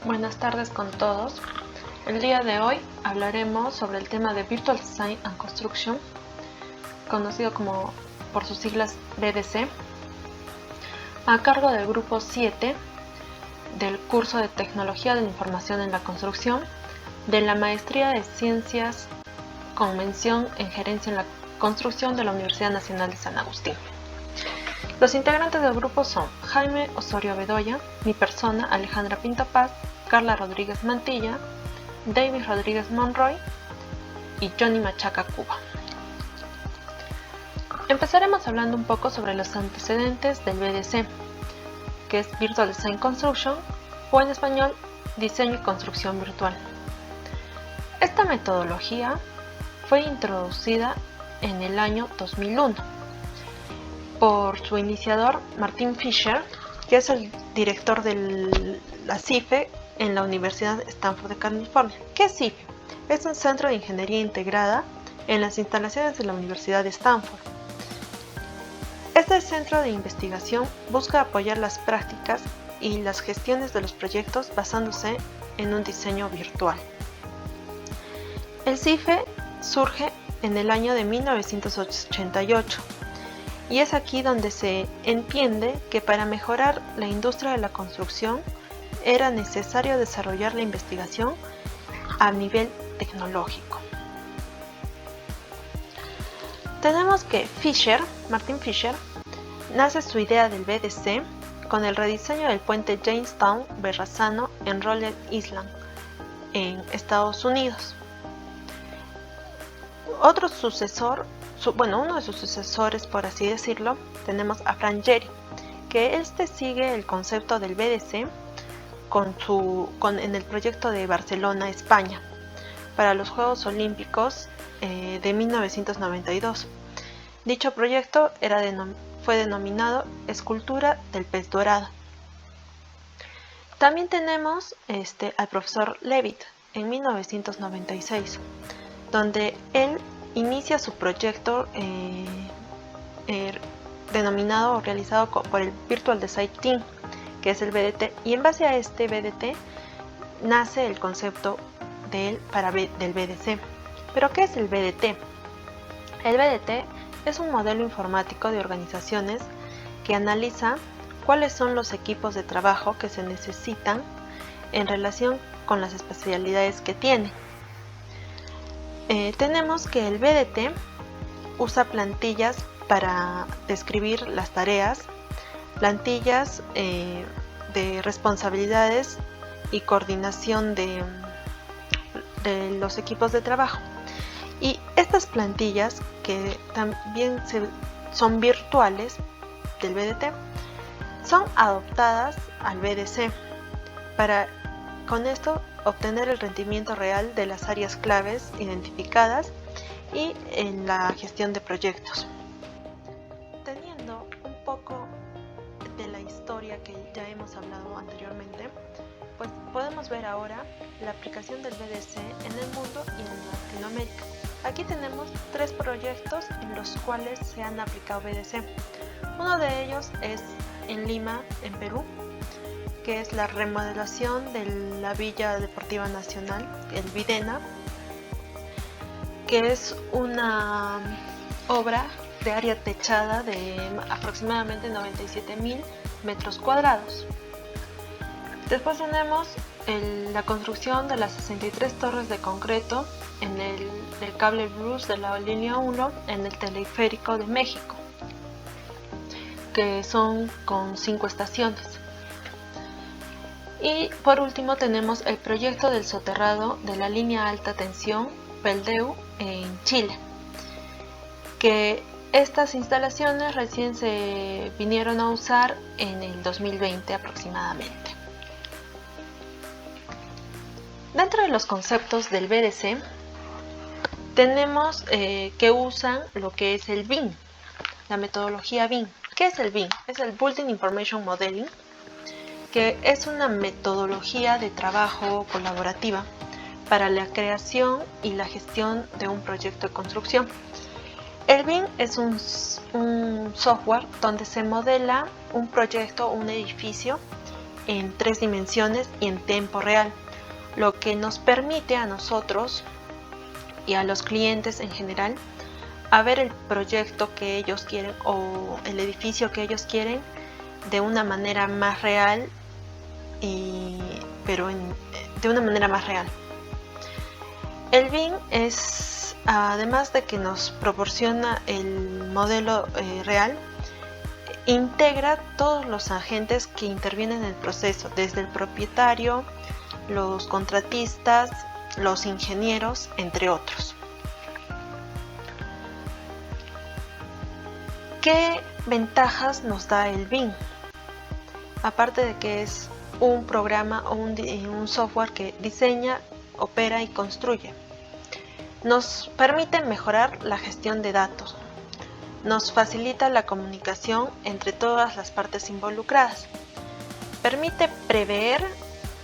Buenas tardes con todos. El día de hoy hablaremos sobre el tema de Virtual Design and Construction, conocido como por sus siglas VDC, a cargo del grupo 7 del curso de Tecnología de la Información en la Construcción de la Maestría de Ciencias con mención en Gerencia en la Construcción de la Universidad Nacional de San Agustín. Los integrantes del grupo son Jaime Osorio Bedoya, mi persona Alejandra Pinto Paz, Carla Rodríguez Mantilla, David Rodríguez Monroy y Johnny Machaca Cuba. Empezaremos hablando un poco sobre los antecedentes del VDC, que es Virtual Design Construction, o en español, Diseño y Construcción Virtual. Esta metodología fue introducida en el año 2001 por su iniciador Martin Fisher, que es el director de la CIFE en la Universidad Stanford de California. ¿Qué es CIFE? Es un centro de ingeniería integrada en las instalaciones de la Universidad de Stanford. Este centro de investigación busca apoyar las prácticas y las gestiones de los proyectos basándose en un diseño virtual. El CIFE surge en el año de 1988 y es aquí donde se entiende que para mejorar la industria de la construcción era necesario desarrollar la investigación a nivel tecnológico. Tenemos que Martin Fisher, nace su idea del VDC con el rediseño del puente Jamestown Verrazano en Rhode Island, en Estados Unidos. Uno de sus sucesores, por así decirlo, tenemos a Frank Gehry, que sigue el concepto del VDC en el proyecto de Barcelona, España, para los Juegos Olímpicos de 1992. Dicho proyecto fue denominado Escultura del Pez Dorado. También tenemos al profesor Levitt en 1996, donde él inicia su proyecto denominado o realizado por el Virtual Design Team, que es el VDT, y en base a este VDT nace el concepto del VDC. ¿Pero qué es el VDT? El VDT es un modelo informático de organizaciones que analiza cuáles son los equipos de trabajo que se necesitan en relación con las especialidades que tiene. Tenemos que el VDT usa plantillas para describir las tareas, plantillas de responsabilidades y coordinación de los equipos de trabajo. Y estas plantillas, que también son virtuales del VDT, son adoptadas al VDC para con esto obtener el rendimiento real de las áreas claves identificadas y en la gestión de proyectos. Teniendo un poco de la historia que ya hemos hablado anteriormente, pues podemos ver ahora la aplicación del VDC en el mundo y en Latinoamérica. Aquí tenemos 3 proyectos en los cuales se han aplicado VDC. Uno de ellos es en Lima, en Perú, que es la remodelación de la Villa Deportiva Nacional, el Videna, que es una obra de área techada de aproximadamente 97.000 metros cuadrados. Después tenemos la construcción de las 63 torres de concreto del cable Bruce de la línea 1 en el teleférico de México, que son con 5 estaciones. Y por último tenemos el proyecto del soterrado de la línea alta tensión Peldeu en Chile, que estas instalaciones recién se vinieron a usar en el 2020 aproximadamente. Dentro de los conceptos del VDC tenemos que usan lo que es el BIM, la metodología BIM. ¿Qué es el BIM? Es el Building Information Modeling, que es una metodología de trabajo colaborativa para la creación y la gestión de un proyecto de construcción. El BIM es un software donde se modela un proyecto, un edificio, en 3 dimensiones y en tiempo real, lo que nos permite a nosotros y a los clientes en general a ver el proyecto que ellos quieren o el edificio que ellos quieren de una manera más real, de una manera más real. El BIM es, además de que nos proporciona el modelo real, integra todos los agentes que intervienen en el proceso, desde el propietario, los contratistas, los ingenieros, entre otros. ¿Qué ventajas nos da el BIM? Aparte de que es un programa o un software que diseña, opera y construye, nos permite mejorar la gestión de datos, nos facilita la comunicación entre todas las partes involucradas, permite prever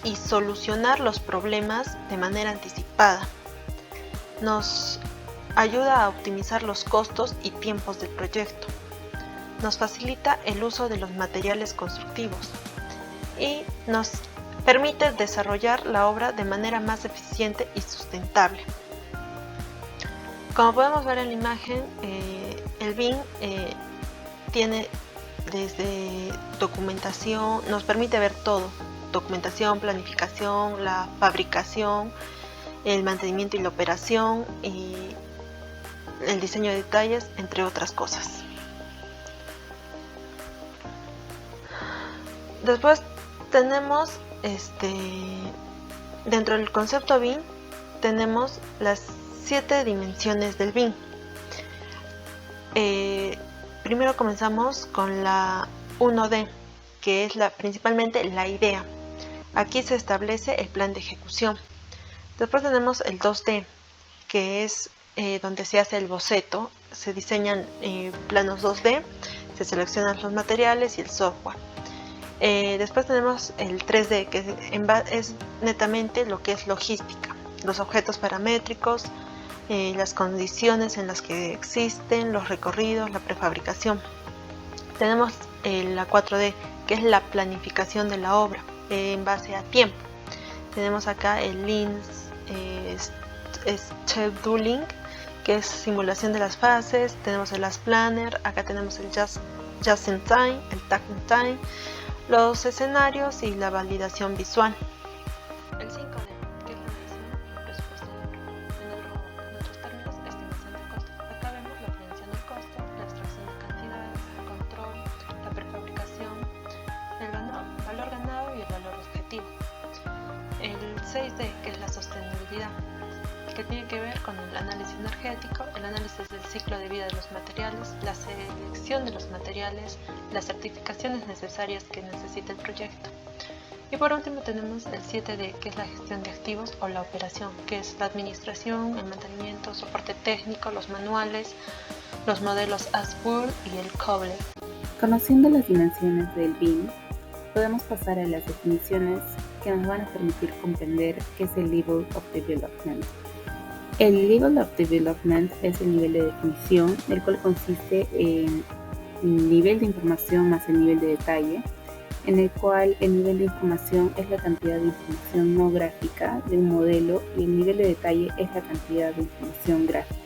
y solucionar los problemas de manera anticipada, nos ayuda a optimizar los costos y tiempos del proyecto, nos facilita el uso de los materiales constructivos y nos permite desarrollar la obra de manera más eficiente y sustentable. Como podemos ver en la imagen, el BIM tiene desde documentación, nos permite ver todo: documentación, planificación, la fabricación, el mantenimiento y la operación, y el diseño de detalles, entre otras cosas. Después tenemos dentro del concepto BIM tenemos las 7 dimensiones del BIM. Primero comenzamos con la 1D, que es principalmente la idea. Aquí se establece el plan de ejecución. Después tenemos el 2D, que es donde se hace el boceto, se diseñan planos 2D, se seleccionan los materiales y el software. Después tenemos el 3D, que es netamente lo que es logística, los objetos paramétricos, las condiciones en las que existen, los recorridos, la prefabricación. Tenemos la 4D, que es la planificación de la obra en base a tiempo. Tenemos acá el Lean Scheduling, que es simulación de las fases. Tenemos el Last Planner, acá tenemos el Just in Time, el Tag in Time, los escenarios y la validación visual. El 5D, que es la medición y el presupuesto de obra. En otros términos, estimación del costo. Acá vemos la prevención del costo, la extracción de cantidades, el control, la prefabricación, el valor ganado y el valor objetivo. El 6D, que es la sostenibilidad, que tiene que ver con el análisis energético, el análisis del ciclo de vida de los materiales, la selección de los materiales, las certificaciones necesarias que necesita el proyecto. Y por último tenemos el 7D, que es la gestión de activos o la operación, que es la administración, el mantenimiento, soporte técnico, los manuales, los modelos as-built y el COBLE. Conociendo las dimensiones del BIM, podemos pasar a las definiciones que nos van a permitir comprender qué es el Level of Development. El Level of Development es el nivel de definición, el cual consiste en el nivel de información más el nivel de detalle, en el cual el nivel de información es la cantidad de información no gráfica de un modelo y el nivel de detalle es la cantidad de información gráfica.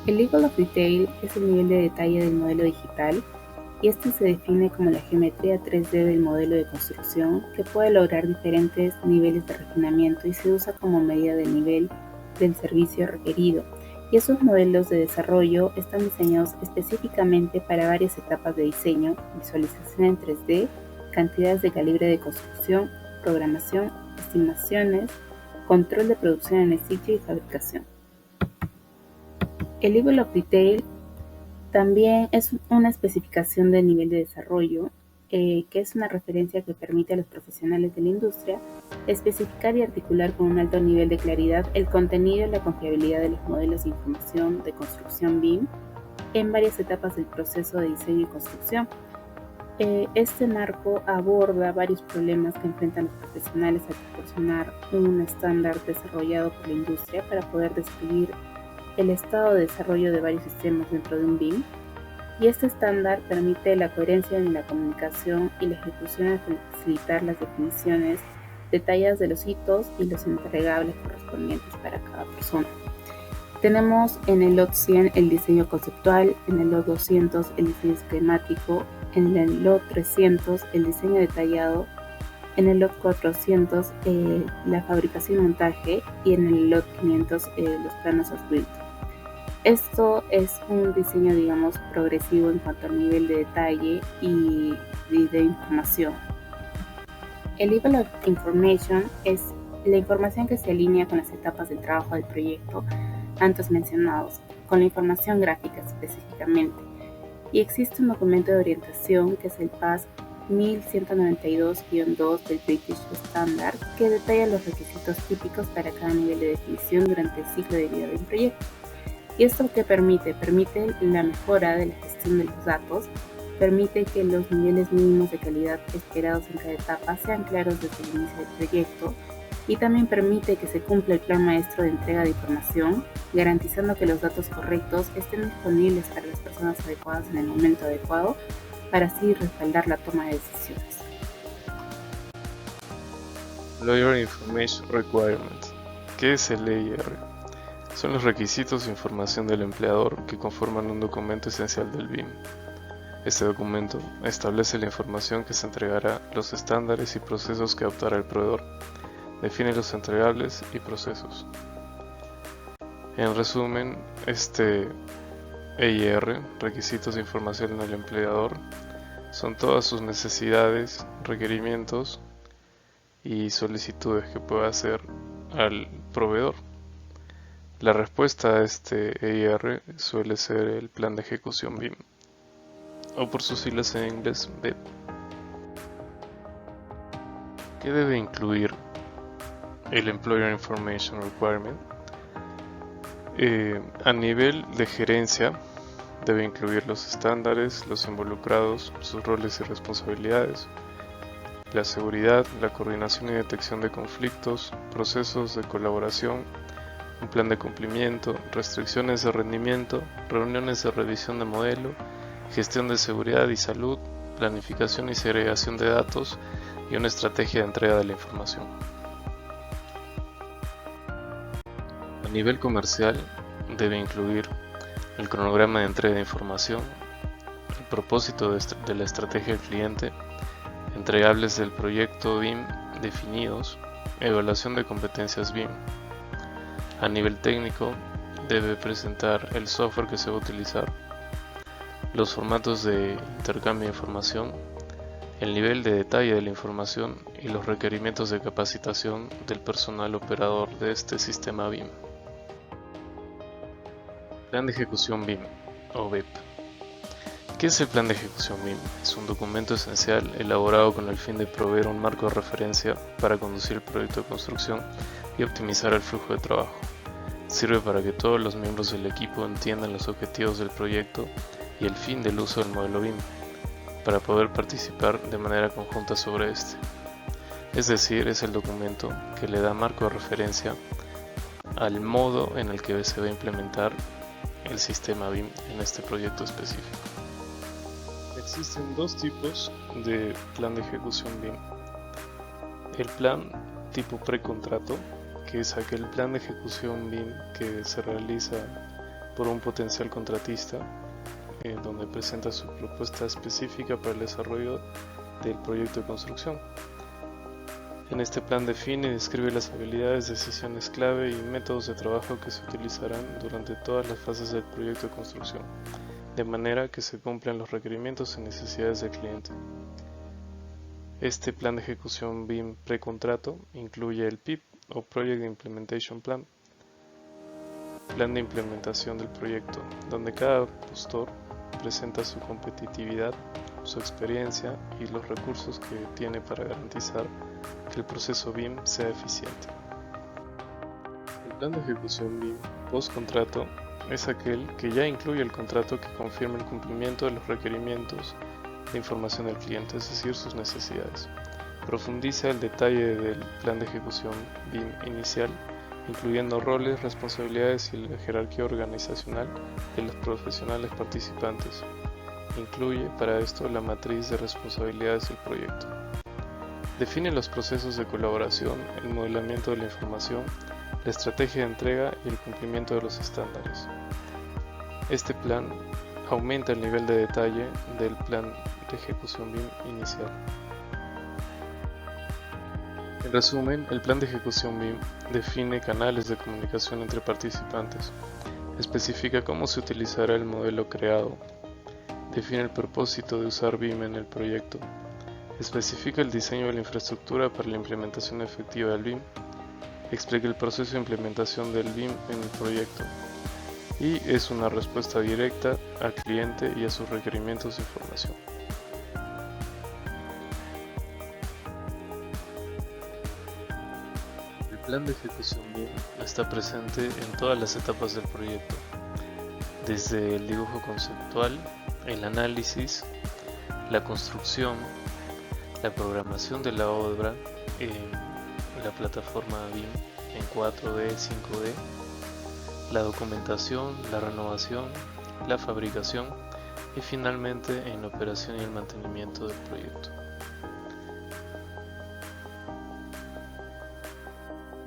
El Level of Detail es el nivel de detalle del modelo digital, y este se define como la geometría 3D del modelo de construcción, que puede lograr diferentes niveles de refinamiento y se usa como medida del nivel del servicio requerido. Y esos modelos de desarrollo están diseñados específicamente para varias etapas de diseño, visualización en 3D, cantidades de calibre de construcción, programación, estimaciones, control de producción en el sitio y fabricación. El Level of Detail también es una especificación del nivel de desarrollo, que es una referencia que permite a los profesionales de la industria especificar y articular con un alto nivel de claridad el contenido y la confiabilidad de los modelos de información de construcción BIM en varias etapas del proceso de diseño y construcción. Este marco aborda varios problemas que enfrentan los profesionales al proporcionar un estándar desarrollado por la industria para poder describir el estado de desarrollo de varios sistemas dentro de un BIM. y este estándar permite la coherencia en la comunicación y la ejecución al facilitar las definiciones detalladas de los hitos y los entregables correspondientes para cada persona. Tenemos en el lot 100 el diseño conceptual, en el lot 200 el diseño esquemático, en el lot 300 el diseño detallado, en el lot 400 la fabricación y montaje, y en el lot 500 los planos as built. Esto es un diseño, digamos, progresivo en cuanto al nivel de detalle y de información. El Level of Information es la información que se alinea con las etapas del trabajo del proyecto antes mencionados, con la información gráfica específicamente. Y existe un documento de orientación que es el PAS 1192-2 del British Standard, que detalla los requisitos típicos para cada nivel de definición durante el ciclo de vida de un proyecto. ¿Y esto qué permite? Permite la mejora de la gestión de los datos, permite que los niveles mínimos de calidad esperados en cada etapa sean claros desde el inicio del proyecto, y también permite que se cumpla el plan maestro de entrega de información, garantizando que los datos correctos estén disponibles para las personas adecuadas en el momento adecuado, para así respaldar la toma de decisiones. Employer Information Requirement. ¿Qué es el EIR? Son los requisitos e información del empleador que conforman un documento esencial del BIM. Este documento establece la información que se entregará, los estándares y procesos que adoptará el proveedor, define los entregables y procesos. En resumen, este EIR, requisitos de información del empleador, son todas sus necesidades, requerimientos y solicitudes que puede hacer al proveedor. La respuesta a este EIR suele ser el plan de ejecución BIM, o por sus siglas en inglés, BIP. ¿Qué debe incluir el Employer Information Requirement? A nivel de gerencia, debe incluir los estándares, los involucrados, sus roles y responsabilidades, la seguridad, la coordinación y detección de conflictos, procesos de colaboración, un plan de cumplimiento, restricciones de rendimiento, reuniones de revisión de modelo, gestión de seguridad y salud, planificación y segregación de datos y una estrategia de entrega de la información. A nivel comercial, debe incluir el cronograma de entrega de información, el propósito de la estrategia del cliente, entregables del proyecto BIM definidos, evaluación de competencias BIM. A nivel técnico, debe presentar el software que se va a utilizar, los formatos de intercambio de información, el nivel de detalle de la información y los requerimientos de capacitación del personal operador de este sistema BIM. Plan de ejecución BIM o BIP. ¿Qué es el plan de ejecución BIM? Es un documento esencial elaborado con el fin de proveer un marco de referencia para conducir el proyecto de construcción y optimizar el flujo de trabajo. Sirve para que todos los miembros del equipo entiendan los objetivos del proyecto y el fin del uso del modelo BIM, para poder participar de manera conjunta sobre este. Es decir, es el documento que le da marco de referencia al modo en el que se va a implementar el sistema BIM en este proyecto específico. Existen dos tipos de plan de ejecución BIM. El plan tipo precontrato, que es aquel plan de ejecución BIM que se realiza por un potencial contratista, donde presenta su propuesta específica para el desarrollo del proyecto de construcción. En este plan define y describe las habilidades, decisiones clave y métodos de trabajo que se utilizarán durante todas las fases del proyecto de construcción, de manera que se cumplan los requerimientos y necesidades del cliente. Este plan de ejecución BIM precontrato incluye el PIP o Project Implementation Plan, plan de implementación del proyecto, donde cada postor presenta su competitividad, su experiencia y los recursos que tiene para garantizar que el proceso BIM sea eficiente. El plan de ejecución BIM post-contrato es aquel que ya incluye el contrato que confirma el cumplimiento de los requerimientos de información del cliente, es decir, sus necesidades. Profundiza el detalle del plan de ejecución BIM inicial, incluyendo roles, responsabilidades y la jerarquía organizacional de los profesionales participantes. Incluye para esto la matriz de responsabilidades del proyecto. Define los procesos de colaboración, el modelamiento de la información, la estrategia de entrega y el cumplimiento de los estándares. Este plan aumenta el nivel de detalle del plan de ejecución BIM inicial. En resumen, el plan de ejecución BIM define canales de comunicación entre participantes, especifica cómo se utilizará el modelo creado, define el propósito de usar BIM en el proyecto, especifica el diseño de la infraestructura para la implementación efectiva del BIM, explica el proceso de implementación del BIM en el proyecto y es una respuesta directa al cliente y a sus requerimientos de información. El plan de ejecución BIM está presente en todas las etapas del proyecto, desde el dibujo conceptual, el análisis, la construcción, la programación de la obra en la plataforma BIM en 4D, 5D, la documentación, la renovación, la fabricación y finalmente en la operación y el mantenimiento del proyecto.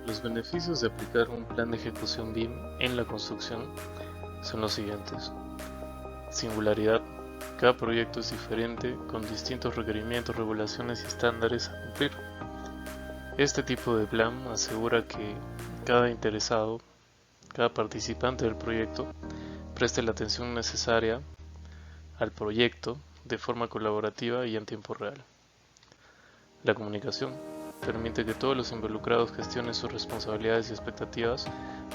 Los beneficios de aplicar un plan de ejecución BIM en la construcción son los siguientes. Singularidad. Cada proyecto es diferente, con distintos requerimientos, regulaciones y estándares a cumplir. Este tipo de plan asegura que cada interesado, cada participante del proyecto, preste la atención necesaria al proyecto de forma colaborativa y en tiempo real. La comunicación permite que todos los involucrados gestionen sus responsabilidades y expectativas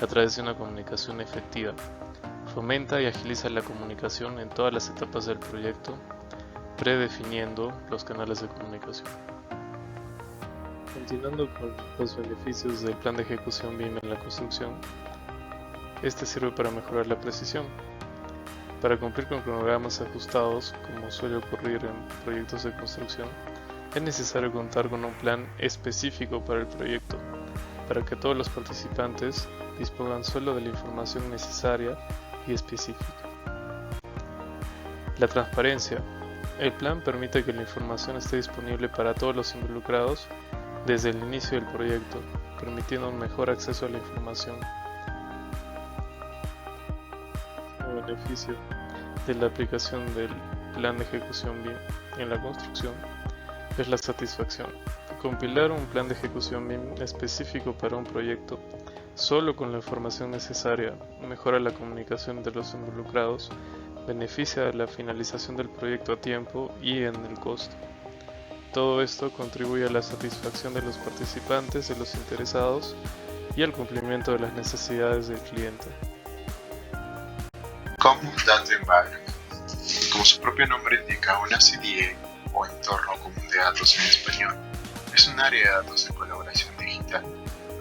a través de una comunicación efectiva. Fomenta y agiliza la comunicación en todas las etapas del proyecto, predefiniendo los canales de comunicación. Continuando con los beneficios del plan de ejecución BIM en la construcción, este sirve para mejorar la precisión. Para cumplir con cronogramas ajustados, como suele ocurrir en proyectos de construcción, es necesario contar con un plan específico para el proyecto, para que todos los participantes dispongan solo de la información necesaria y específica. La transparencia. El plan permite que la información esté disponible para todos los involucrados desde el inicio del proyecto, permitiendo un mejor acceso a la información. El beneficio de la aplicación del plan de ejecución BIM en la construcción es la satisfacción. Compilar un plan de ejecución BIM específico para un proyecto solo con la información necesaria mejora la comunicación de los involucrados, beneficia la finalización del proyecto a tiempo y en el costo. Todo esto contribuye a la satisfacción de los participantes, de los interesados y al cumplimiento de las necesidades del cliente. Common Data Environment. Como su propio nombre indica, una CDE o entorno común de datos en español es un área de datos de colaboración digital,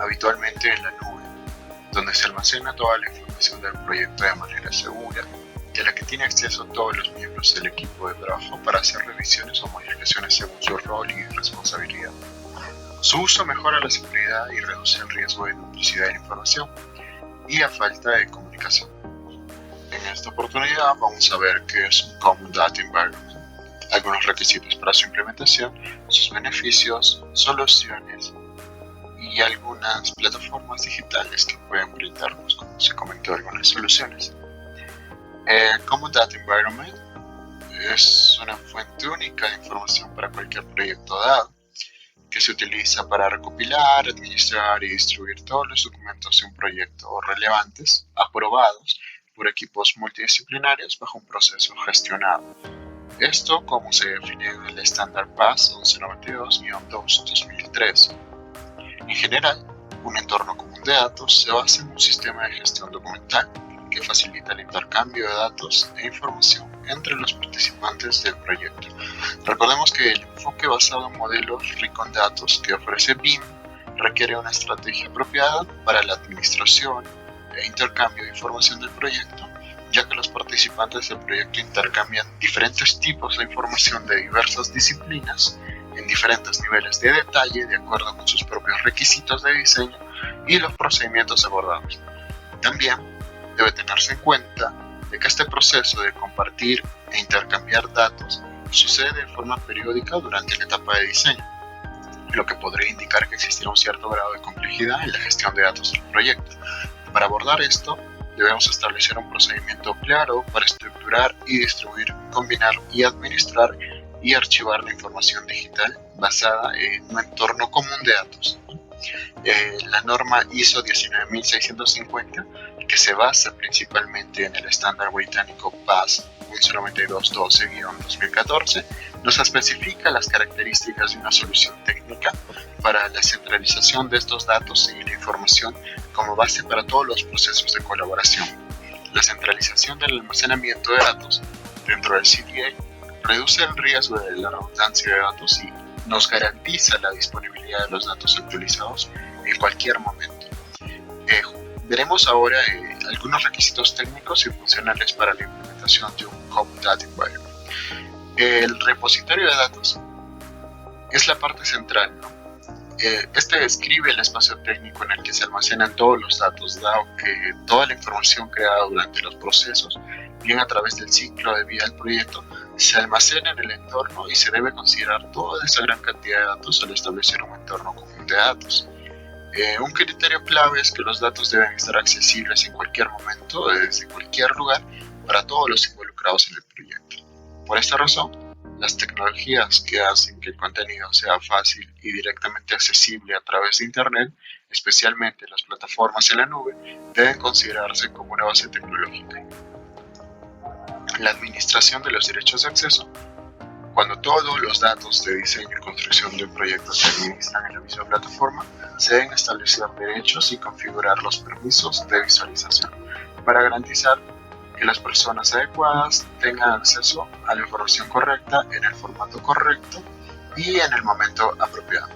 habitualmente en la nube, donde se almacena toda la información del proyecto de manera segura y a la que tiene acceso todos los miembros del equipo de trabajo para hacer revisiones o modificaciones según su rol y responsabilidad. Su uso mejora la seguridad y reduce el riesgo de duplicidad de la información y la falta de comunicación. En esta oportunidad vamos a ver qué es un Common Data Environment, algunos requisitos para su implementación, sus beneficios, soluciones y algunas plataformas digitales que pueden brindarnos, como se comentó, algunas soluciones. El Common Data Environment es una fuente única de información para cualquier proyecto dado, que se utiliza para recopilar, administrar y distribuir todos los documentos de un proyecto relevantes, aprobados por equipos multidisciplinarios bajo un proceso gestionado. Esto como se define en el estándar PAS 1192-2-2003. En general, un entorno común de datos se basa en un sistema de gestión documental que facilita el intercambio de datos e información entre los participantes del proyecto. Recordemos que el enfoque basado en modelos ricos en datos que ofrece BIM requiere una estrategia apropiada para la administración e intercambio de información del proyecto, ya que los participantes del proyecto intercambian diferentes tipos de información de diversas disciplinas en diferentes niveles de detalle de acuerdo con sus propios requisitos de diseño y los procedimientos abordados. También debe tenerse en cuenta de que este proceso de compartir e intercambiar datos sucede de forma periódica durante la etapa de diseño, lo que podría indicar que existirá un cierto grado de complejidad en la gestión de datos del proyecto. Para abordar esto, debemos establecer un procedimiento claro para estructurar y distribuir, combinar y administrar y archivar la información digital basada en un entorno común de datos. La norma ISO 19650, que se basa principalmente en el estándar británico PAS 119212-2014, nos especifica las características de una solución técnica para la centralización de estos datos y la información como base para todos los procesos de colaboración. La centralización del almacenamiento de datos dentro del CDA reduce el riesgo de la redundancia de datos y nos garantiza la disponibilidad de los datos actualizados en cualquier momento. Veremos ahora algunos requisitos técnicos y funcionales para la implementación de un Common Data Environment. El repositorio de datos es la parte central, ¿no? Este describe el espacio técnico en el que se almacenan todos los datos, dado que toda la información creada durante los procesos, bien a través del ciclo de vida del proyecto, se almacena en el entorno y se debe considerar toda esa gran cantidad de datos al establecer un entorno común de datos. Un criterio clave es que los datos deben estar accesibles en cualquier momento, desde cualquier lugar, para todos los involucrados en el proyecto. Por esta razón, las tecnologías que hacen que el contenido sea fácil y directamente accesible a través de Internet, especialmente las plataformas en la nube, deben considerarse como una base tecnológica. La administración de los derechos de acceso. Cuando todos los datos de diseño y construcción de un proyecto se administran en la misma plataforma, se deben establecer derechos y configurar los permisos de visualización para garantizar que las personas adecuadas tengan acceso a la información correcta en el formato correcto y en el momento apropiado.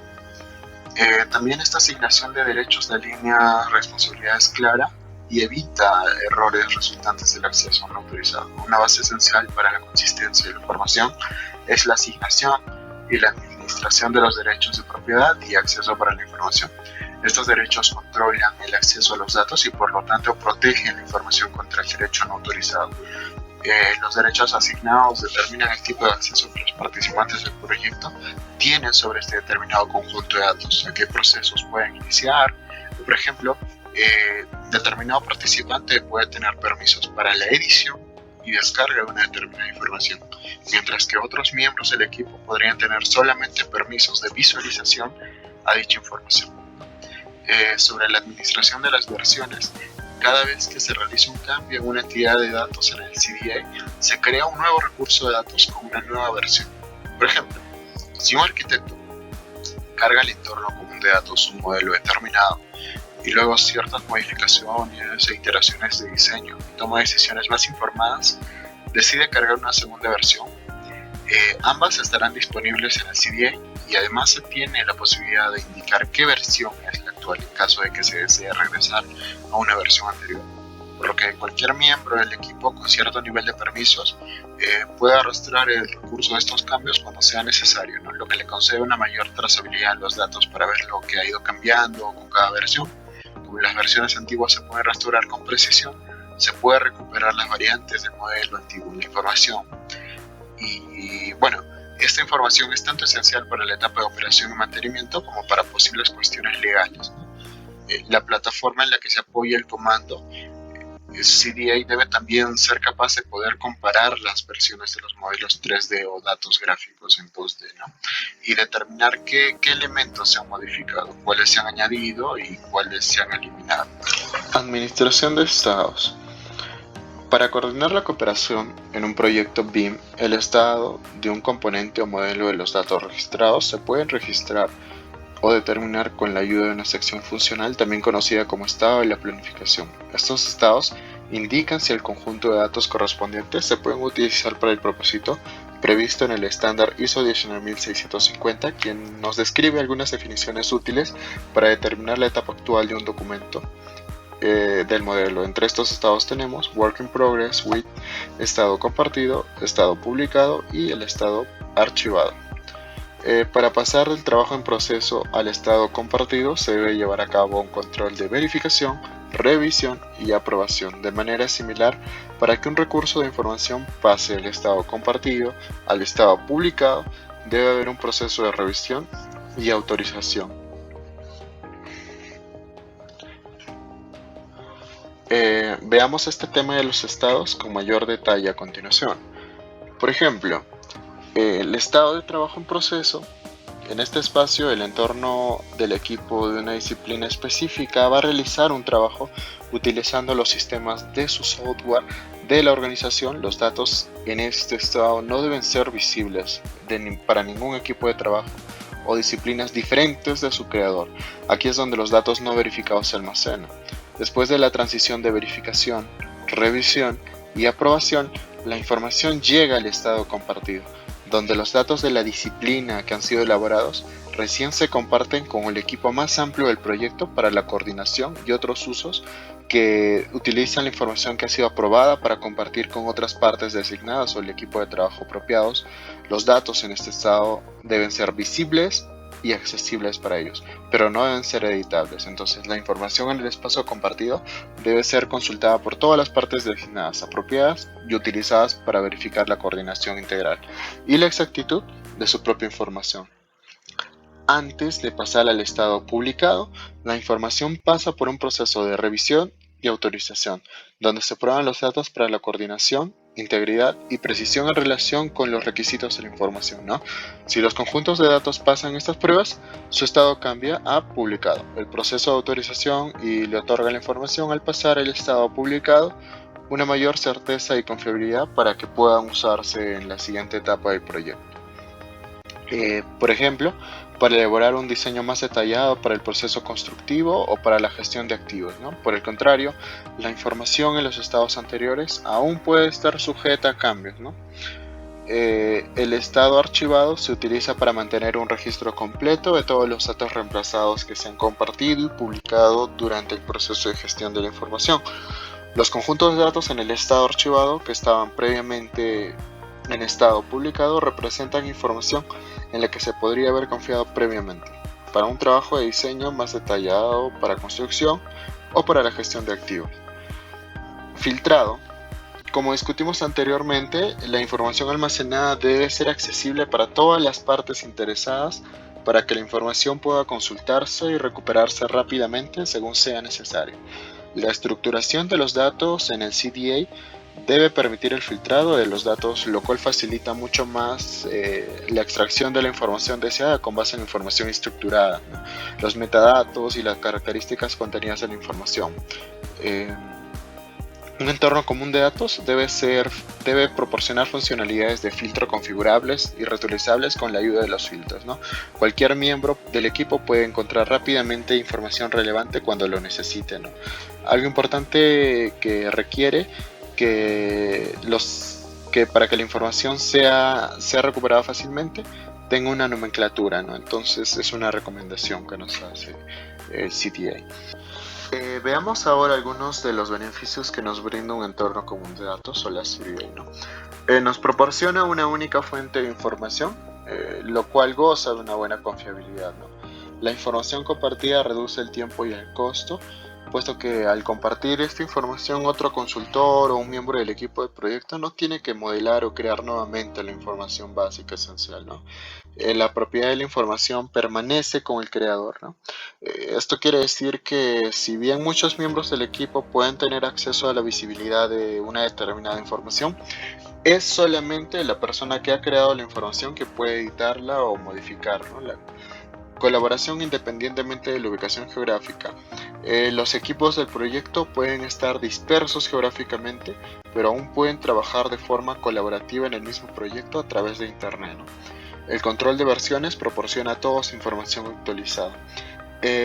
También esta asignación de derechos delinea responsabilidades claras y evita errores resultantes del acceso no autorizado. Una base esencial para la consistencia de la información es la asignación y la administración de los derechos de propiedad y acceso para la información. Estos derechos controlan el acceso a los datos y por lo tanto protegen la información contra el derecho no autorizado. Los derechos asignados determinan el tipo de acceso que los participantes del proyecto tienen sobre este determinado conjunto de datos, a qué procesos pueden iniciar. Por ejemplo, determinado participante puede tener permisos para la edición y descarga de una determinada información, mientras que otros miembros del equipo podrían tener solamente permisos de visualización a dicha información. Sobre la administración de las versiones, cada vez que se realiza un cambio en una entidad de datos en el CDA, se crea un nuevo recurso de datos con una nueva versión. Por ejemplo, si un arquitecto carga al entorno común de datos un modelo determinado y luego ciertas modificaciones e iteraciones de diseño y toma decisiones más informadas, decide cargar una segunda versión. Ambas estarán disponibles en el CDA y además se tiene la posibilidad de indicar qué versión es la actual en caso de que se desee regresar a una versión anterior. Por lo que cualquier miembro del equipo con cierto nivel de permisos puede arrastrar el recurso de estos cambios cuando sea necesario, ¿no? Lo que le concede una mayor trazabilidad en los datos para ver lo que ha ido cambiando con cada versión. Como las versiones antiguas se pueden restaurar con precisión, se puede recuperar las variantes del modelo antiguo en la información. Y bueno, esta información es tanto esencial para la etapa de operación y mantenimiento como para posibles cuestiones legales, ¿no? La plataforma en la que se apoya el comando CDA debe también ser capaz de poder comparar las versiones de los modelos 3D o datos gráficos en 2D, ¿no? Y determinar qué elementos se han modificado, cuáles se han añadido y cuáles se han eliminado. Administración de estados. Para coordinar la cooperación en un proyecto BIM, el estado de un componente o modelo de los datos registrados se pueden registrar o determinar con la ayuda de una sección funcional también conocida como estado de la planificación. Estos estados indican si el conjunto de datos correspondientes se pueden utilizar para el propósito previsto en el estándar ISO 19650, quien nos describe algunas definiciones útiles para determinar la etapa actual de un documento del modelo. Entre estos estados tenemos Work in Progress, WIP, estado compartido, estado publicado y el estado archivado. Para pasar del trabajo en proceso al estado compartido se debe llevar a cabo un control de verificación revisión y aprobación, de manera similar para que un recurso de información pase del estado compartido al estado publicado. Debe haber un proceso de revisión y autorización. Veamos este tema de los estados con mayor detalle a continuación. Por ejemplo, el estado de trabajo en proceso. En este espacio, el entorno del equipo de una disciplina específica va a realizar un trabajo utilizando los sistemas de su software de la organización. Los datos en este estado no deben ser visibles para ningún equipo de trabajo o disciplinas diferentes de su creador. Aquí es donde los datos no verificados se almacenan. Después de la transición de verificación, revisión y aprobación, la información llega al estado compartido, donde los datos de la disciplina que han sido elaborados recién se comparten con el equipo más amplio del proyecto para la coordinación y otros usos que utilizan la información que ha sido aprobada para compartir con otras partes designadas o el equipo de trabajo apropiados. Los datos en este estado deben ser visibles y accesibles para ellos, pero no deben ser editables. Entonces, la información en el espacio compartido debe ser consultada por todas las partes designadas, apropiadas y utilizadas para verificar la coordinación integral y la exactitud de su propia información. Antes de pasar al estado publicado, la información pasa por un proceso de revisión y autorización, donde se prueban los datos para la coordinación, integridad y precisión en relación con los requisitos de la información, ¿no? Si los conjuntos de datos pasan estas pruebas, su estado cambia a publicado. El proceso de autorización y le otorga la información al pasar el estado publicado una mayor certeza y confiabilidad para que puedan usarse en la siguiente etapa del proyecto. Por ejemplo, para elaborar un diseño más detallado para el proceso constructivo o para la gestión de activos, ¿no? Por el contrario, la información en los estados anteriores aún puede estar sujeta a cambios, ¿no? El estado archivado se utiliza para mantener un registro completo de todos los datos reemplazados que se han compartido y publicado durante el proceso de gestión de la información. Los conjuntos de datos en el estado archivado que estaban previamente en estado publicado representan información en la que se podría haber confiado previamente para un trabajo de diseño más detallado, para construcción o para la gestión de activos. Filtrado. Como discutimos anteriormente, la información almacenada debe ser accesible para todas las partes interesadas para que la información pueda consultarse y recuperarse rápidamente según sea necesario. La estructuración de los datos en el CDA debe permitir el filtrado de los datos, lo cual facilita mucho más la extracción de la información deseada con base en información estructurada, ¿no? Los metadatos y las características contenidas en la información. Un entorno común de datos debe proporcionar funcionalidades de filtro configurables y reutilizables con la ayuda de los filtros, ¿no? Cualquier miembro del equipo puede encontrar rápidamente información relevante cuando lo necesite, ¿no? Algo importante que requiere que para que la información sea recuperada fácilmente tenga una nomenclatura, ¿no? Entonces es una recomendación que nos hace el CTA. Veamos ahora algunos de los beneficios que nos brinda un entorno común de datos o la CDA, ¿no? Nos proporciona una única fuente de información, lo cual goza de una buena confiabilidad, ¿no? La información compartida reduce el tiempo y el costo, puesto que al compartir esta información otro consultor o un miembro del equipo de proyecto no tiene que modelar o crear nuevamente la información básica esencial, ¿no? La propiedad de la información permanece con el creador, ¿no? Esto quiere decir que si bien muchos miembros del equipo pueden tener acceso a la visibilidad de una determinada información, es solamente la persona que ha creado la información que puede editarla o modificar, ¿no? La colaboración independientemente de la ubicación geográfica. Los equipos del proyecto pueden estar dispersos geográficamente, pero aún pueden trabajar de forma colaborativa en el mismo proyecto a través de Internet, ¿no? El control de versiones proporciona a todos información actualizada.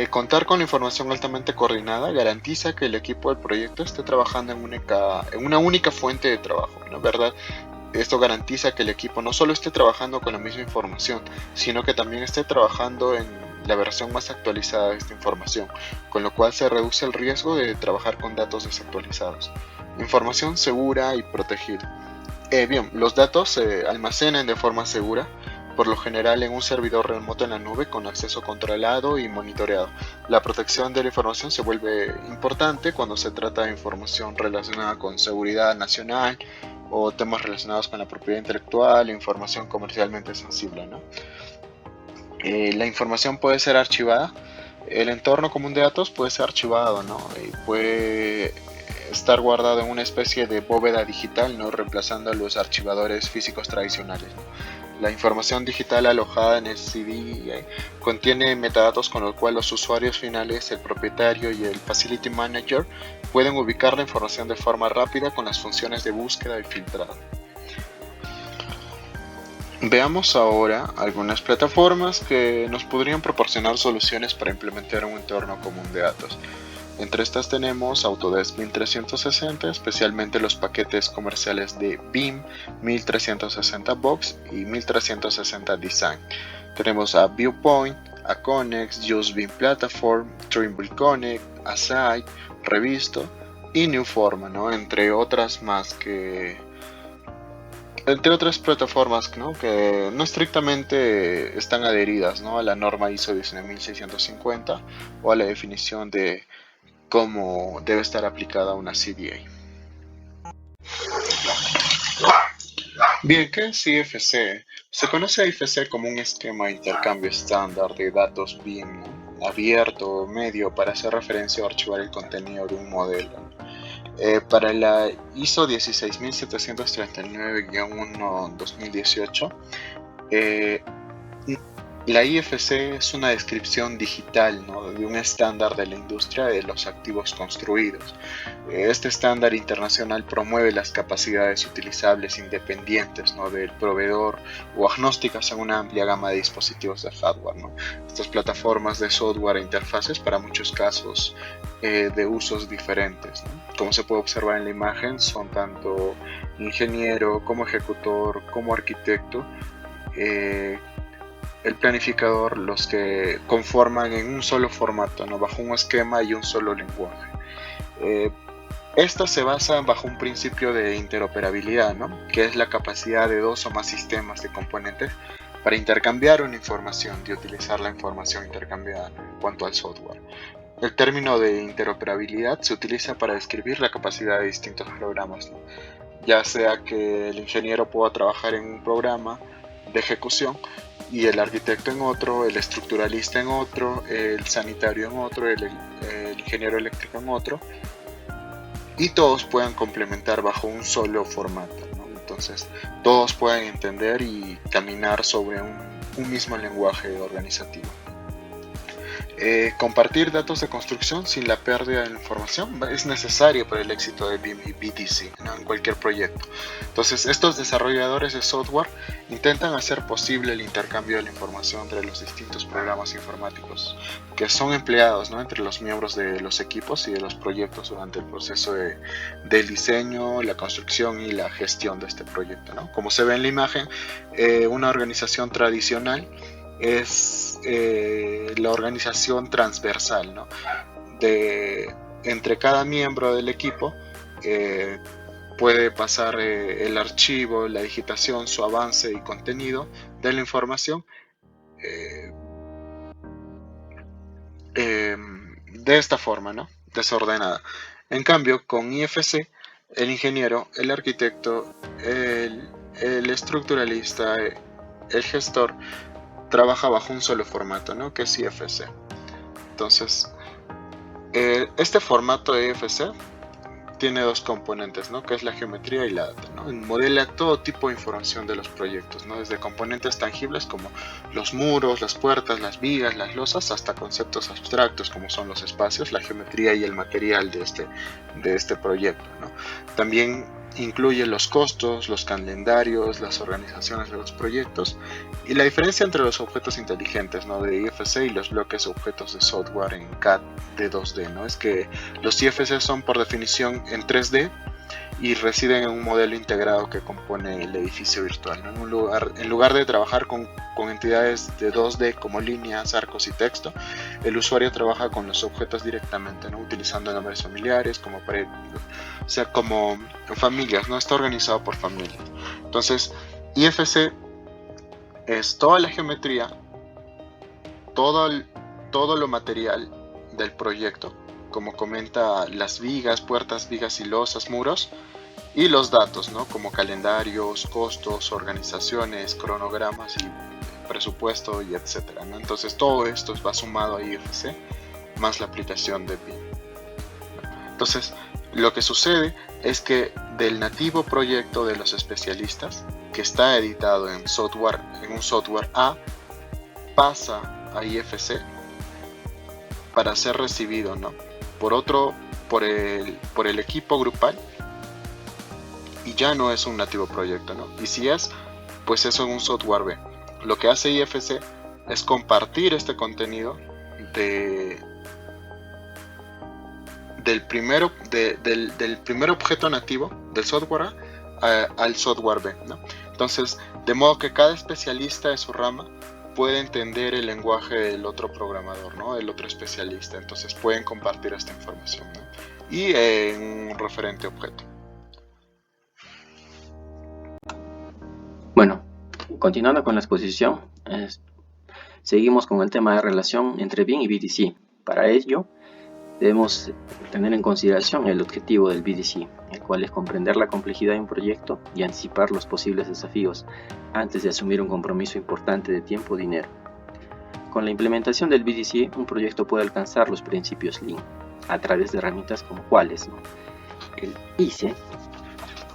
Contar con la información altamente coordinada garantiza que el equipo del proyecto esté trabajando en una única fuente de trabajo, ¿no? ¿Verdad? Esto garantiza que el equipo no solo esté trabajando con la misma información, sino que también esté trabajando en la versión más actualizada de esta información, con lo cual se reduce el riesgo de trabajar con datos desactualizados. Información segura y protegida. Bien, los datos se almacenan de forma segura, por lo general en un servidor remoto en la nube con acceso controlado y monitoreado. La protección de la información se vuelve importante cuando se trata de información relacionada con seguridad nacional o temas relacionados con la propiedad intelectual, información comercialmente sensible, ¿no? La información puede ser archivada. El entorno común de datos puede ser archivado, ¿no? Y puede estar guardado en una especie de bóveda digital, ¿no? Reemplazando a los archivadores físicos tradicionales, ¿no? La información digital alojada en el CD contiene metadatos con los cuales los usuarios finales, el propietario y el Facility Manager pueden ubicar la información de forma rápida con las funciones de búsqueda y filtrado. Veamos ahora algunas plataformas que nos podrían proporcionar soluciones para implementar un entorno común de datos. Entre estas tenemos Autodesk 1360, especialmente los paquetes comerciales de BIM 1360 Box y 1360 Design. Tenemos a Viewpoint, a Connex, JustBIM Platform, Trimble Connect, Aside, Revisto y Newforma, ¿no? Entre otras plataformas, ¿no? Que no estrictamente están adheridas, ¿no? A la norma ISO 19650 o a la definición de cómo debe estar aplicada una CDA. Bien, ¿qué es IFC? Se conoce a IFC como un esquema de intercambio estándar de datos BIM, ¿no? Abierto o medio para hacer referencia o archivar el contenido de un modelo. Para la ISO 16739-1-2018, la IFC es una descripción digital, ¿no? De un estándar de la industria de los activos construidos. Este estándar internacional promueve las capacidades utilizables independientes, ¿no? Del proveedor o agnósticas a una amplia gama de dispositivos de hardware, ¿no? Estas plataformas de software e interfaces para muchos casos de usos diferentes, ¿no? Como se puede observar en la imagen, son tanto ingeniero como ejecutor como arquitecto, el planificador, los que conforman en un solo formato, ¿no? Bajo un esquema y un solo lenguaje. Estas se basan bajo un principio de interoperabilidad, ¿no? Que es la capacidad de dos o más sistemas de componentes para intercambiar una información y utilizar la información intercambiada, ¿no? En cuanto al software. El término de interoperabilidad se utiliza para describir la capacidad de distintos programas, ¿no? Ya sea que el ingeniero pueda trabajar en un programa de ejecución y el arquitecto en otro, el estructuralista en otro, el sanitario en otro, el ingeniero eléctrico en otro, y todos puedan complementar bajo un solo formato, ¿no? Entonces todos pueden entender y caminar sobre un mismo lenguaje organizativo. Compartir datos de construcción sin la pérdida de la información es necesario para el éxito de BIM y BTC, ¿no? En cualquier proyecto. Entonces estos desarrolladores de software intentan hacer posible el intercambio de la información entre los distintos programas informáticos que son empleados, ¿no? Entre los miembros de los equipos y de los proyectos durante el proceso del diseño, la construcción y la gestión de este proyecto, ¿no? Como se ve en la imagen, una organización tradicional es la organización transversal, ¿no? Entre cada miembro del equipo puede pasar el archivo, la digitación, su avance y contenido de la información de esta forma, ¿no? Desordenada. En cambio, con IFC, el ingeniero, el arquitecto, el estructuralista, el gestor trabaja bajo un solo formato, ¿no? Que es IFC. Entonces, este formato de IFC tiene dos componentes, ¿no? Que es la geometría y la data, ¿no? Modela todo tipo de información de los proyectos, ¿no? Desde componentes tangibles como los muros, las puertas, las vigas, las losas, hasta conceptos abstractos como son los espacios, la geometría y el material de este proyecto, ¿no? También incluye los costos, los calendarios, las organizaciones de los proyectos y la diferencia entre los objetos inteligentes, ¿no? De IFC y los bloques objetos de software en CAD de 2D, ¿no? Es que los IFC son por definición en 3D y residen en un modelo integrado que compone el edificio virtual, ¿no? En lugar de trabajar con entidades de 2D como líneas, arcos y texto, el usuario trabaja con los objetos directamente, ¿no? Utilizando nombres familiares como familias, ¿no? Está organizado por familias. Entonces, IFC es toda la geometría, todo lo material del proyecto, como comenta las vigas, puertas, vigas y losas, muros, y los datos, ¿no? Como calendarios, costos, organizaciones, cronogramas y presupuesto y etcétera, ¿no? Entonces todo esto va sumado a IFC más la aplicación de BIM. Entonces lo que sucede es que del nativo proyecto de los especialistas, que está editado en un software A, pasa a IFC para ser recibido, ¿no? por el equipo grupal, y ya no es un nativo proyecto, ¿no? Y si es, pues eso es un software B. Lo que hace IFC es compartir este contenido del primer objeto nativo del software A al software B, ¿no? Entonces, de modo que cada especialista de su rama puede entender el lenguaje del otro programador, ¿no? Del otro especialista. Entonces pueden compartir esta información, ¿no? Y en un referente objeto. Bueno, continuando con la exposición, seguimos con el tema de relación entre BIM y BDC. Para ello, debemos tener en consideración el objetivo del BDC, el cual es comprender la complejidad de un proyecto y anticipar los posibles desafíos antes de asumir un compromiso importante de tiempo o dinero. Con la implementación del BDC, un proyecto puede alcanzar los principios Lean a través de herramientas como cuáles, ¿no? El ICE,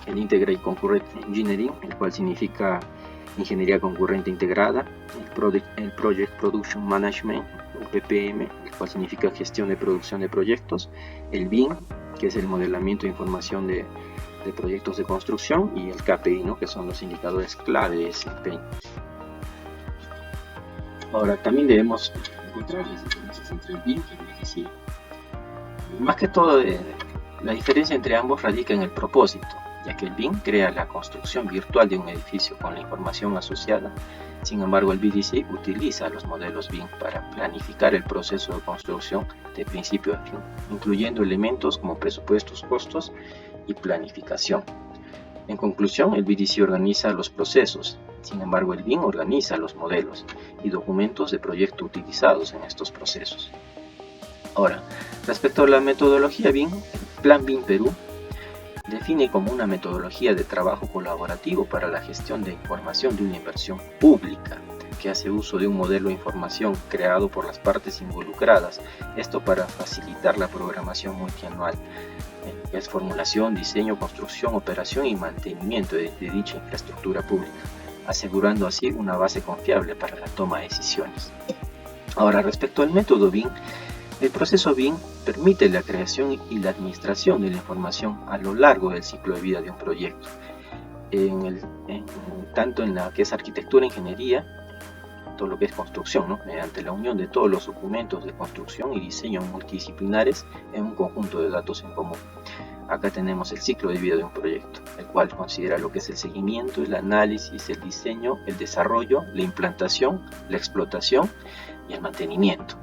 el Integrated Concurrent Engineering, el cual significa Ingeniería Concurrente Integrada, el Project Production Management, o PPM, el cual significa Gestión de Producción de Proyectos, el BIM, que es el Modelamiento de Información de Proyectos de Construcción, y el KPI, ¿no? Que son los indicadores clave de desempeño. Ahora, también debemos encontrar las diferencias entre el BIM y el BDC. Más que todo, la diferencia entre ambos radica en el propósito, ya que el BIM crea la construcción virtual de un edificio con la información asociada. Sin embargo, el BDC utiliza los modelos BIM para planificar el proceso de construcción de principio a fin, incluyendo elementos como presupuestos, costos y planificación. En conclusión, el BDC organiza los procesos, sin embargo el BIM organiza los modelos y documentos de proyecto utilizados en estos procesos. Ahora, respecto a la metodología BIM, el Plan BIM Perú define como una metodología de trabajo colaborativo para la gestión de información de una inversión pública que hace uso de un modelo de información creado por las partes involucradas, esto para facilitar la programación multianual, que es formulación, diseño, construcción, operación y mantenimiento de dicha infraestructura pública, asegurando así una base confiable para la toma de decisiones. Ahora, respecto al método BIM, el proceso BIM permite la creación y la administración de la información a lo largo del ciclo de vida de un proyecto, tanto en la que es arquitectura, ingeniería, todo lo que es construcción, ¿no? Mediante la unión de todos los documentos de construcción y diseño multidisciplinares en un conjunto de datos en común. Acá tenemos el ciclo de vida de un proyecto, el cual considera lo que es el seguimiento, el análisis, el diseño, el desarrollo, la implantación, la explotación y el mantenimiento.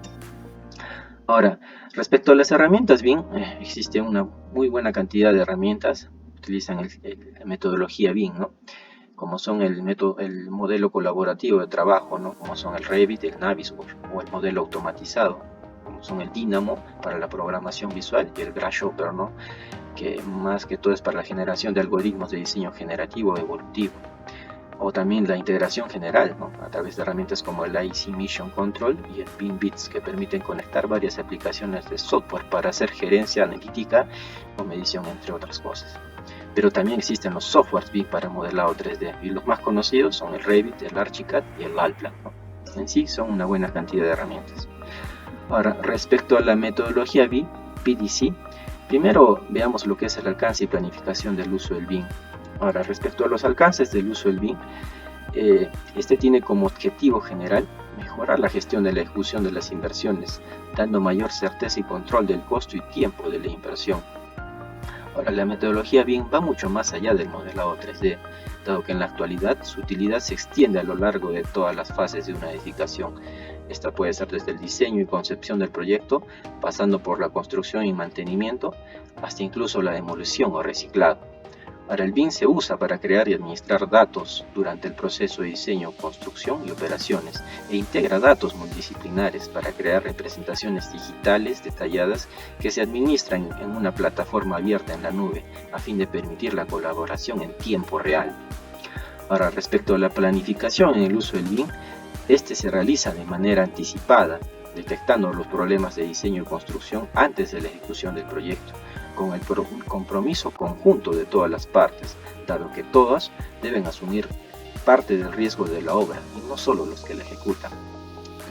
Ahora, respecto a las herramientas BIM, existe una muy buena cantidad de herramientas que utilizan la metodología BIM, ¿no? Como son el modelo colaborativo de trabajo, ¿no? Como son el Revit, el Navisworks, o el modelo automatizado, como son el Dynamo para la programación visual y el Grasshopper, ¿no? Que más que todo es para la generación de algoritmos de diseño generativo o evolutivo. O también la integración general, ¿no? A través de herramientas como el IC Mission Control y el BIM Bits, que permiten conectar varias aplicaciones de software para hacer gerencia analítica o medición, entre otras cosas. Pero también existen los softwares BIM para modelado 3D, y los más conocidos son el Revit, el Archicad y el Allplan, ¿no? En sí son una buena cantidad de herramientas. Ahora, respecto a la metodología BIM, BDC, primero veamos lo que es el alcance y planificación del uso del BIM. Ahora, respecto a los alcances del uso del BIM, este tiene como objetivo general mejorar la gestión de la ejecución de las inversiones, dando mayor certeza y control del costo y tiempo de la inversión. Ahora, la metodología BIM va mucho más allá del modelado 3D, dado que en la actualidad su utilidad se extiende a lo largo de todas las fases de una edificación. Esta puede ser desde el diseño y concepción del proyecto, pasando por la construcción y mantenimiento, hasta incluso la demolición o reciclado. Ahora, el BIM se usa para crear y administrar datos durante el proceso de diseño, construcción y operaciones, e integra datos multidisciplinares para crear representaciones digitales detalladas que se administran en una plataforma abierta en la nube, a fin de permitir la colaboración en tiempo real. Ahora, respecto a la planificación en el uso del BIM, este se realiza de manera anticipada, detectando los problemas de diseño y construcción antes de la ejecución del proyecto, con el compromiso conjunto de todas las partes, dado que todas deben asumir parte del riesgo de la obra y no solo los que la ejecutan.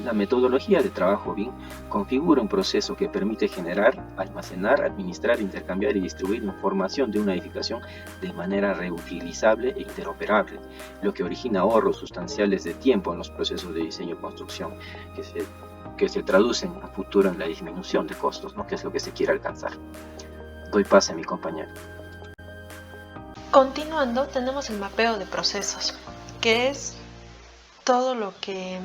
La metodología de trabajo BIM configura un proceso que permite generar, almacenar, administrar, intercambiar y distribuir información de una edificación de manera reutilizable e interoperable, lo que origina ahorros sustanciales de tiempo en los procesos de diseño y construcción, que se traducen a futuro en la disminución de costos, ¿no? Que es lo que se quiere alcanzar. Doy pase a mi compañero. Continuando, tenemos el mapeo de procesos, que es todo lo que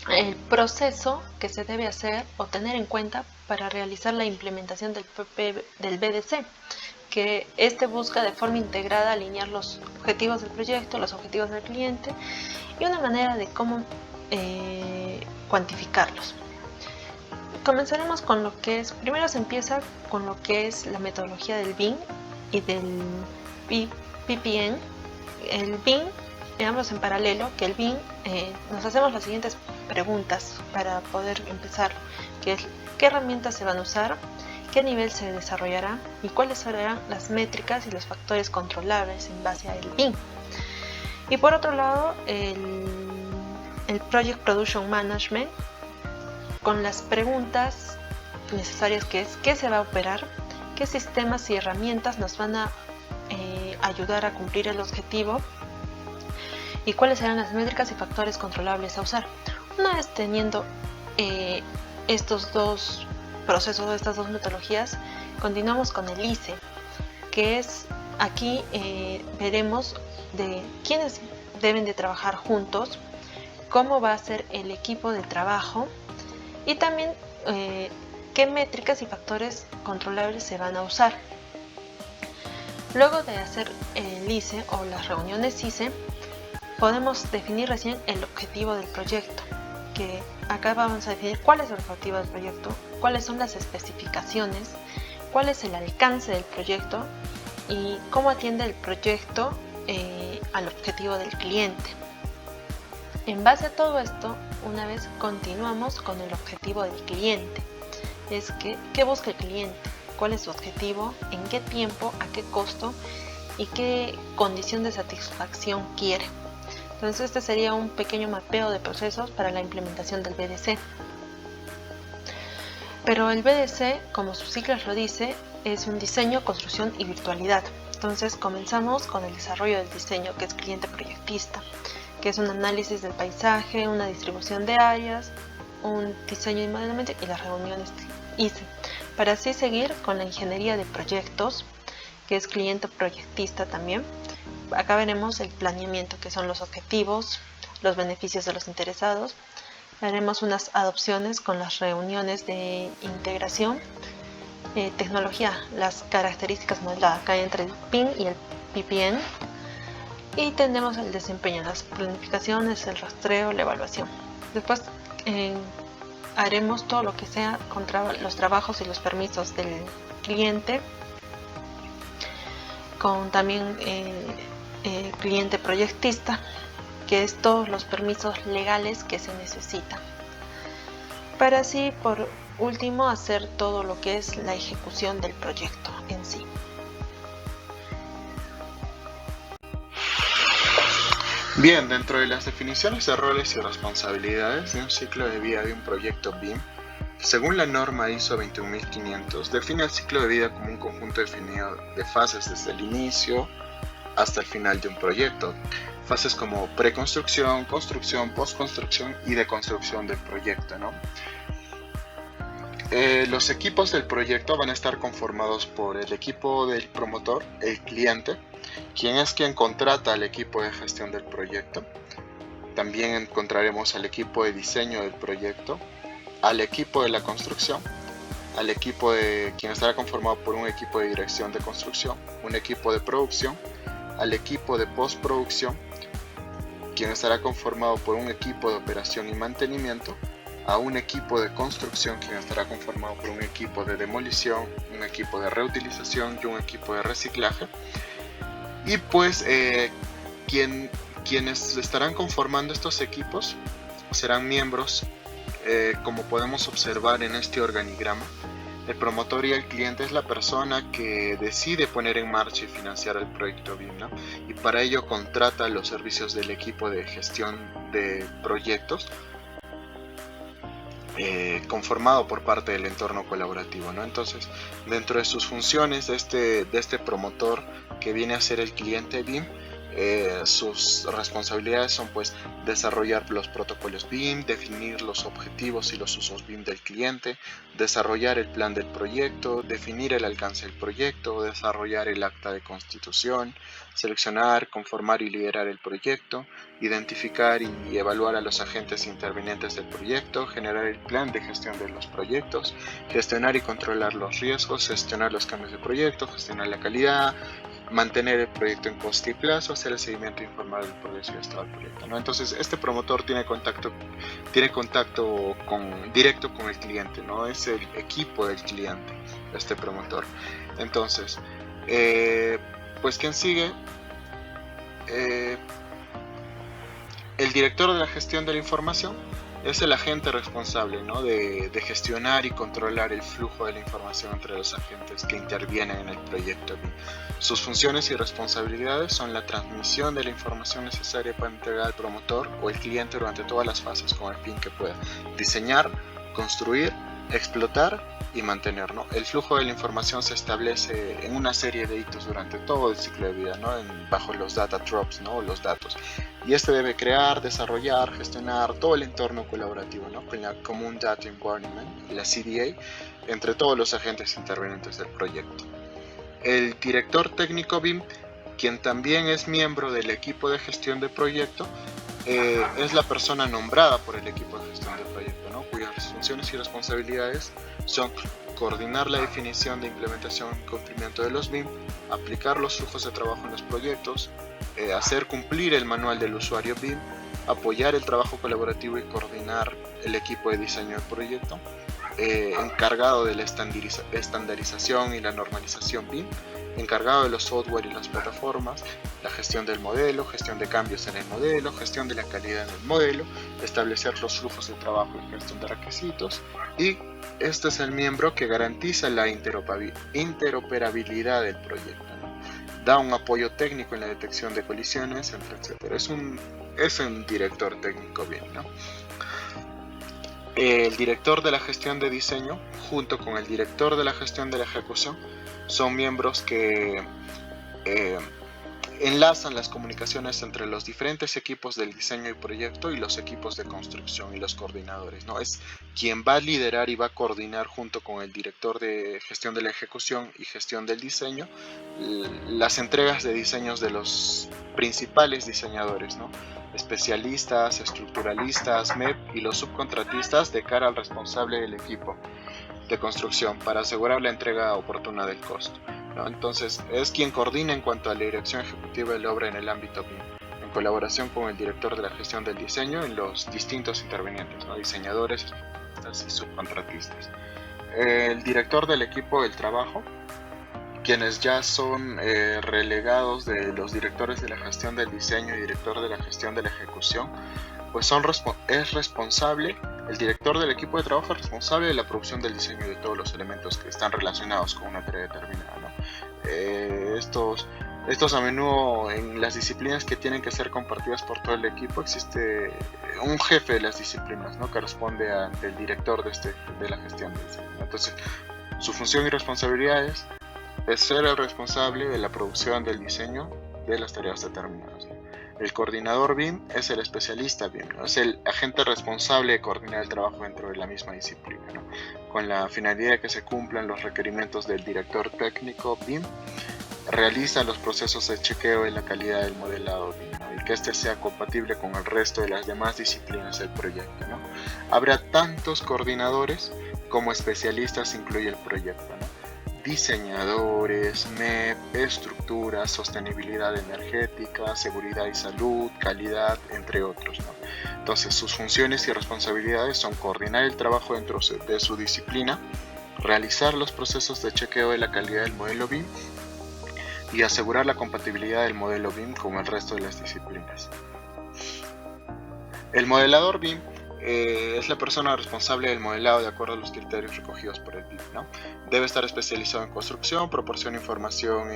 el proceso que se debe hacer o tener en cuenta para realizar la implementación del BDC, que este busca de forma integrada alinear los objetivos del proyecto, los objetivos del cliente y una manera de cómo cuantificarlos. Comenzaremos con lo que es, primero se empieza con lo que es la metodología del BIM y del PPN. El BIM, ambos en paralelo, que el BIM nos hacemos las siguientes preguntas para poder empezar, que es qué herramientas se van a usar, qué nivel se desarrollará y cuáles serán las métricas y los factores controlables en base al BIM. Y por otro lado, el Project Production Management, con las preguntas necesarias, que es qué se va a operar, qué sistemas y herramientas nos van a ayudar a cumplir el objetivo y cuáles serán las métricas y factores controlables a usar. Una vez teniendo estos dos procesos, estas dos metodologías, continuamos con el ICE, que es aquí veremos de quiénes deben de trabajar juntos, cómo va a ser el equipo de trabajo y también qué métricas y factores controlables se van a usar. Luego de hacer el ICE o las reuniones ICE, podemos definir recién el objetivo del proyecto, que acá vamos a definir cuál es el objetivo del proyecto, cuáles son las especificaciones, cuál es el alcance del proyecto y cómo atiende el proyecto al objetivo del cliente. En base a todo esto, una vez continuamos con el objetivo del cliente. Es que, ¿qué busca el cliente? ¿Cuál es su objetivo? ¿En qué tiempo? ¿A qué costo? ¿Y qué condición de satisfacción quiere? Entonces este sería un pequeño mapeo de procesos para la implementación del BDC. Pero el BDC, como sus siglas lo dice, es un diseño, construcción y virtualidad. Entonces comenzamos con el desarrollo del diseño, que es cliente proyectista, que es un análisis del paisaje, una distribución de áreas, un diseño y modelamiento y las reuniones ICE. Para así seguir con la ingeniería de proyectos, que es cliente proyectista también. Acá veremos el planeamiento, que son los objetivos, los beneficios de los interesados. Haremos unas adopciones con las reuniones de integración, tecnología, las características modeladas acá entre el PIM y el PPN. Y tendremos el desempeño, las planificaciones, el rastreo, la evaluación. Después haremos todo lo que sea contra los trabajos y los permisos del cliente, con también cliente proyectista, que es todos los permisos legales que se necesitan, para así por último hacer todo lo que es la ejecución del proyecto en sí. Bien, dentro de las definiciones de roles y responsabilidades de un ciclo de vida de un proyecto BIM, según la norma ISO 21500, define el ciclo de vida como un conjunto definido de fases desde el inicio hasta el final de un proyecto. Fases como preconstrucción, construcción, postconstrucción y deconstrucción del proyecto, ¿no? Los equipos del proyecto van a estar conformados por el equipo del promotor, el cliente, quien es quien contrata al equipo de gestión del proyecto. También encontraremos al equipo de diseño del proyecto, al equipo de la construcción, al equipo quien estará conformado por un equipo de dirección de construcción, un equipo de producción, al equipo de postproducción, quien estará conformado por un equipo de operación y mantenimiento, a un equipo de construcción, quien estará conformado por un equipo de demolición, un equipo de reutilización y un equipo de reciclaje. Y pues quienes estarán conformando estos equipos serán miembros, como podemos observar en este organigrama. El promotor y el cliente es la persona que decide poner en marcha y financiar el proyecto BIM, ¿no? Y para ello contrata los servicios del equipo de gestión de proyectos, conformado por parte del entorno colaborativo, ¿no? Entonces, dentro de sus funciones de este promotor que viene a ser el cliente BIM, sus responsabilidades son pues desarrollar los protocolos BIM, definir los objetivos y los usos BIM del cliente, desarrollar el plan del proyecto, definir el alcance del proyecto, desarrollar el acta de constitución, seleccionar, conformar y liderar el proyecto, identificar y evaluar a los agentes intervinientes del proyecto, generar el plan de gestión de los proyectos, gestionar y controlar los riesgos, gestionar los cambios de proyecto, gestionar la calidad, mantener el proyecto en coste y plazo, hacer el seguimiento informal del progreso y estado del proyecto, ¿no? Entonces este promotor tiene contacto directo con el cliente, ¿no? Es el equipo del cliente, este promotor. Entonces, pues quien sigue, el director de la gestión de la información es el agente responsable, ¿no? de gestionar y controlar el flujo de la información entre los agentes que intervienen en el proyecto BIM. Sus funciones y responsabilidades son la transmisión de la información necesaria para entregar al promotor o el cliente durante todas las fases con el fin que pueda diseñar, construir, explotar y mantener, ¿no? El flujo de la información se establece en una serie de hitos durante todo el ciclo de vida, ¿no? Bajo los data drops, ¿no? Los datos. Y este debe crear, desarrollar, gestionar todo el entorno colaborativo, ¿no? Con la Common Data Environment, la CDA, entre todos los agentes intervenientes del proyecto. El director técnico BIM, quien también es miembro del equipo de gestión de proyecto, es la persona nombrada por el equipo de gestión de proyecto, ¿no? Cuyas funciones y responsabilidades son coordinar la definición de implementación y cumplimiento de los BIM, aplicar los flujos de trabajo en los proyectos, hacer cumplir el manual del usuario BIM, apoyar el trabajo colaborativo y coordinar el equipo de diseño del proyecto, encargado de la estandarización y la normalización BIM, encargado de los software y las plataformas, la gestión del modelo, gestión de cambios en el modelo, gestión de la calidad en el modelo, establecer los flujos de trabajo y gestión de requisitos, y este es el miembro que garantiza la interoperabilidad del proyecto, ¿no? Da un apoyo técnico en la detección de colisiones, etc. Es un director técnico BIM, ¿no? El director de la gestión de diseño, junto con el director de la gestión de la ejecución, son miembros que enlazan las comunicaciones entre los diferentes equipos del diseño y proyecto y los equipos de construcción y los coordinadores, ¿no? Es quien va a liderar y va a coordinar junto con el director de gestión de la ejecución y gestión del diseño las entregas de diseños de los principales diseñadores, ¿no? Especialistas, estructuralistas, MEP y los subcontratistas de cara al responsable del equipo de construcción para asegurar la entrega oportuna del costo, ¿no? Entonces es quien coordina en cuanto a la dirección ejecutiva de la obra en el ámbito BIM, en colaboración con el director de la gestión del diseño y los distintos intervinientes, ¿no? Diseñadores, especialistas y subcontratistas. El director del equipo del trabajo, quienes ya son relegados de los directores de la gestión del diseño y director de la gestión de la ejecución, pues es responsable, el director del equipo de trabajo es responsable de la producción del diseño de todos los elementos que están relacionados con una tarea determinada, ¿no? Estos a menudo en las disciplinas que tienen que ser compartidas por todo el equipo existe un jefe de las disciplinas, ¿no? Que responde ante el director de la gestión del diseño. Entonces su función y responsabilidad es ser el responsable de la producción del diseño de las tareas determinadas, ¿no? El coordinador BIM es el especialista BIM, ¿no? Es el agente responsable de coordinar el trabajo dentro de la misma disciplina, ¿no? Con la finalidad de que se cumplan los requerimientos del director técnico BIM, realiza los procesos de chequeo de la calidad del modelado BIM, ¿no? Y que este sea compatible con el resto de las demás disciplinas del proyecto, ¿no? Habrá tantos coordinadores Como especialistas incluye el proyecto, ¿no? Diseñadores, MEP, estructuras, sostenibilidad energética, seguridad y salud, calidad, entre otros, ¿no? Entonces, sus funciones y responsabilidades son coordinar el trabajo dentro de su disciplina, realizar los procesos de chequeo de la calidad del modelo BIM y asegurar la compatibilidad del modelo BIM con el resto de las disciplinas. El modelador BIM es la persona responsable del modelado de acuerdo a los criterios recogidos por el BIM, ¿no? Debe estar especializado en construcción, proporciona información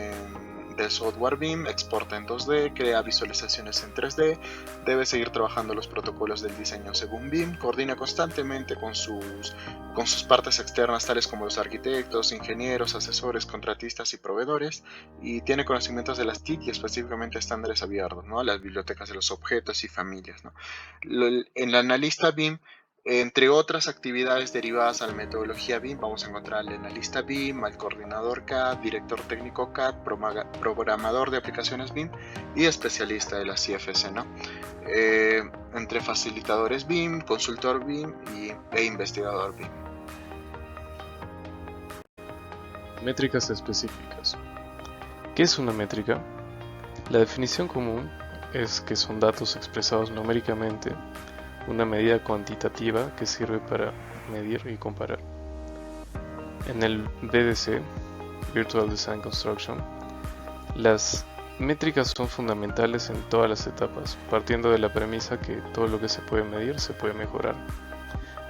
del software BIM, exporta en 2D, crea visualizaciones en 3D, debe seguir trabajando los protocolos del diseño según BIM, coordina constantemente con sus partes externas tales como los arquitectos, ingenieros, asesores, contratistas y proveedores, y tiene conocimientos de las TIC y específicamente estándares abiertos, ¿no? Las bibliotecas de los objetos y familias, ¿no? En el analista BIM, entre otras actividades derivadas a la metodología BIM, vamos a encontrar al analista BIM, al coordinador CAD, director técnico CAD, programador de aplicaciones BIM y especialista de la CFC, ¿no? Entre facilitadores BIM, consultor BIM e investigador BIM. Métricas específicas. ¿Qué es una métrica? La definición común es que son datos expresados numéricamente, una medida cuantitativa que sirve para medir y comparar. En el VDC, Virtual Design Construction, las métricas son fundamentales en todas las etapas, partiendo de la premisa que todo lo que se puede medir se puede mejorar.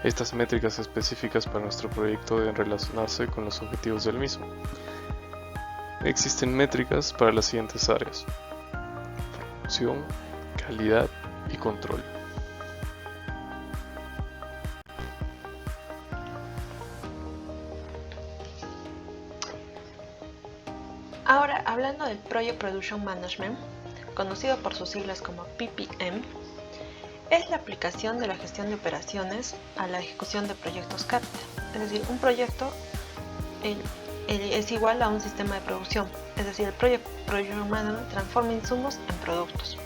Estas métricas específicas para nuestro proyecto deben relacionarse con los objetivos del mismo. Existen métricas para las siguientes áreas: producción, calidad y control. Ahora, hablando del Project Production Management, conocido por sus siglas como PPM, es la aplicación de la gestión de operaciones a la ejecución de proyectos CAD. Es decir, un proyecto es igual a un sistema de producción. Es decir, el Project Production Management transforma insumos en productos.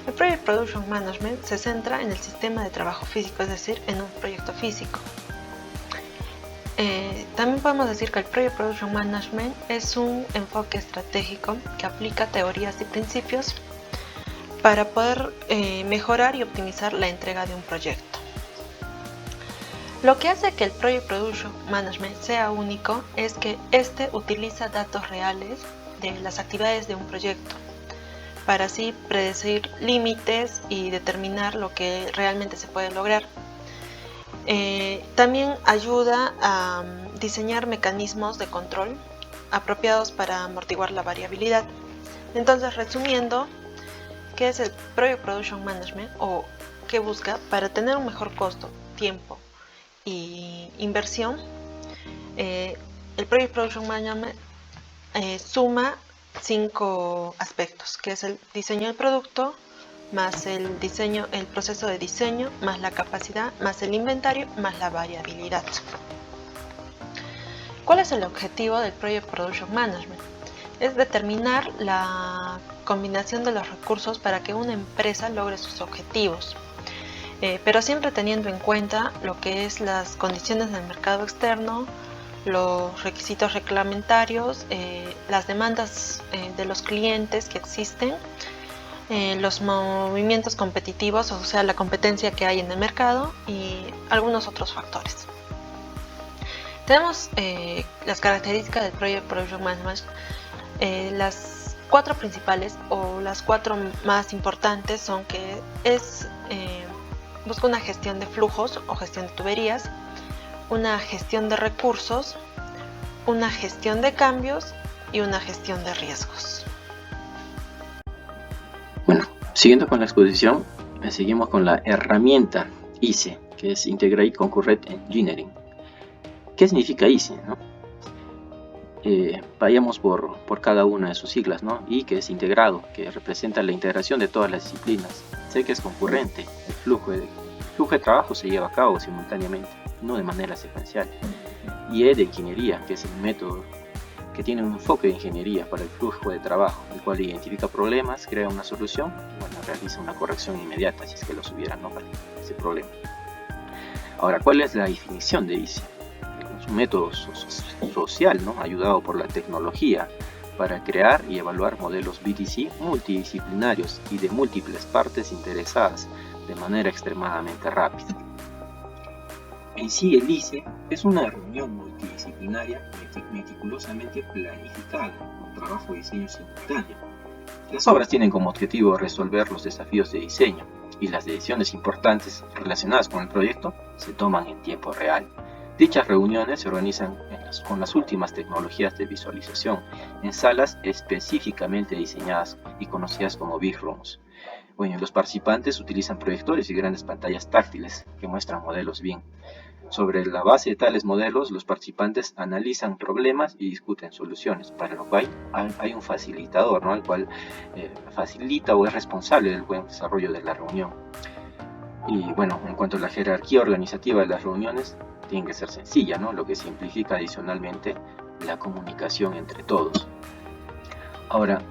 El Project Production Management se centra en el sistema de trabajo físico, es decir, en un proyecto físico. También podemos decir que el Project Production Management es un enfoque estratégico que aplica teorías y principios para poder mejorar y optimizar la entrega de un proyecto. Lo que hace que el Project Production Management sea único es que este utiliza datos reales de las actividades de un proyecto para así predecir límites y determinar lo que realmente se puede lograr. También ayuda a diseñar mecanismos de control apropiados para amortiguar la variabilidad. Entonces, resumiendo, ¿qué es el Project Production Management o qué busca? Para tener un mejor costo, tiempo y inversión, el Project Production Management suma 5 aspectos, que es el diseño del producto, más el proceso de diseño, más la capacidad, más el inventario, más la variabilidad. ¿Cuál es el objetivo del Project Production Management? Es determinar la combinación de los recursos para que una empresa logre sus objetivos, pero siempre teniendo en cuenta lo que es las condiciones del mercado externo, los requisitos reglamentarios, las demandas de los clientes que existen, los movimientos competitivos, o sea, la competencia que hay en el mercado y algunos otros factores. Tenemos las características del Project Production Management. Las 4 principales o las 4 más importantes son que busca una gestión de flujos o gestión de tuberías, una gestión de recursos, una gestión de cambios y una gestión de riesgos. Bueno, siguiendo con la exposición, seguimos con la herramienta ICE, que es Integrate Concurrent Engineering. ¿Qué significa ICE, no? Vayamos por cada una de sus siglas, ¿no? I, que es integrado, que representa la integración de todas las disciplinas. C, que es concurrente, el flujo de trabajo se lleva a cabo simultáneamente, no de manera secuencial. Y E, de ingeniería, que es el método que tiene un enfoque de ingeniería para el flujo de trabajo, el cual identifica problemas, crea una solución y bueno, realiza una corrección inmediata si es que los hubiera, ¿no? Para ese problema. Ahora, ¿cuál es la definición de ICE? es un método social, ¿no? Ayudado por la tecnología para crear y evaluar modelos BTC multidisciplinarios y de múltiples partes interesadas de manera extremadamente rápida. En sí, el ICE es una reunión multidisciplinaria meticulosamente planificada, con trabajo de diseño simultáneo. Las obras tienen como objetivo resolver los desafíos de diseño y las decisiones importantes relacionadas con el proyecto se toman en tiempo real. Dichas reuniones se organizan con las últimas tecnologías de visualización en salas específicamente diseñadas y conocidas como Big Rooms. Bueno, los participantes utilizan proyectores y grandes pantallas táctiles que muestran modelos BIM. Sobre la base de tales modelos, los participantes analizan problemas y discuten soluciones, para lo cual hay un facilitador, ¿no? El cual facilita o es responsable del buen desarrollo de la reunión. Y bueno, en cuanto a la jerarquía organizativa de las reuniones, tiene que ser sencilla, ¿no? Lo que simplifica adicionalmente la comunicación entre todos. Ahora,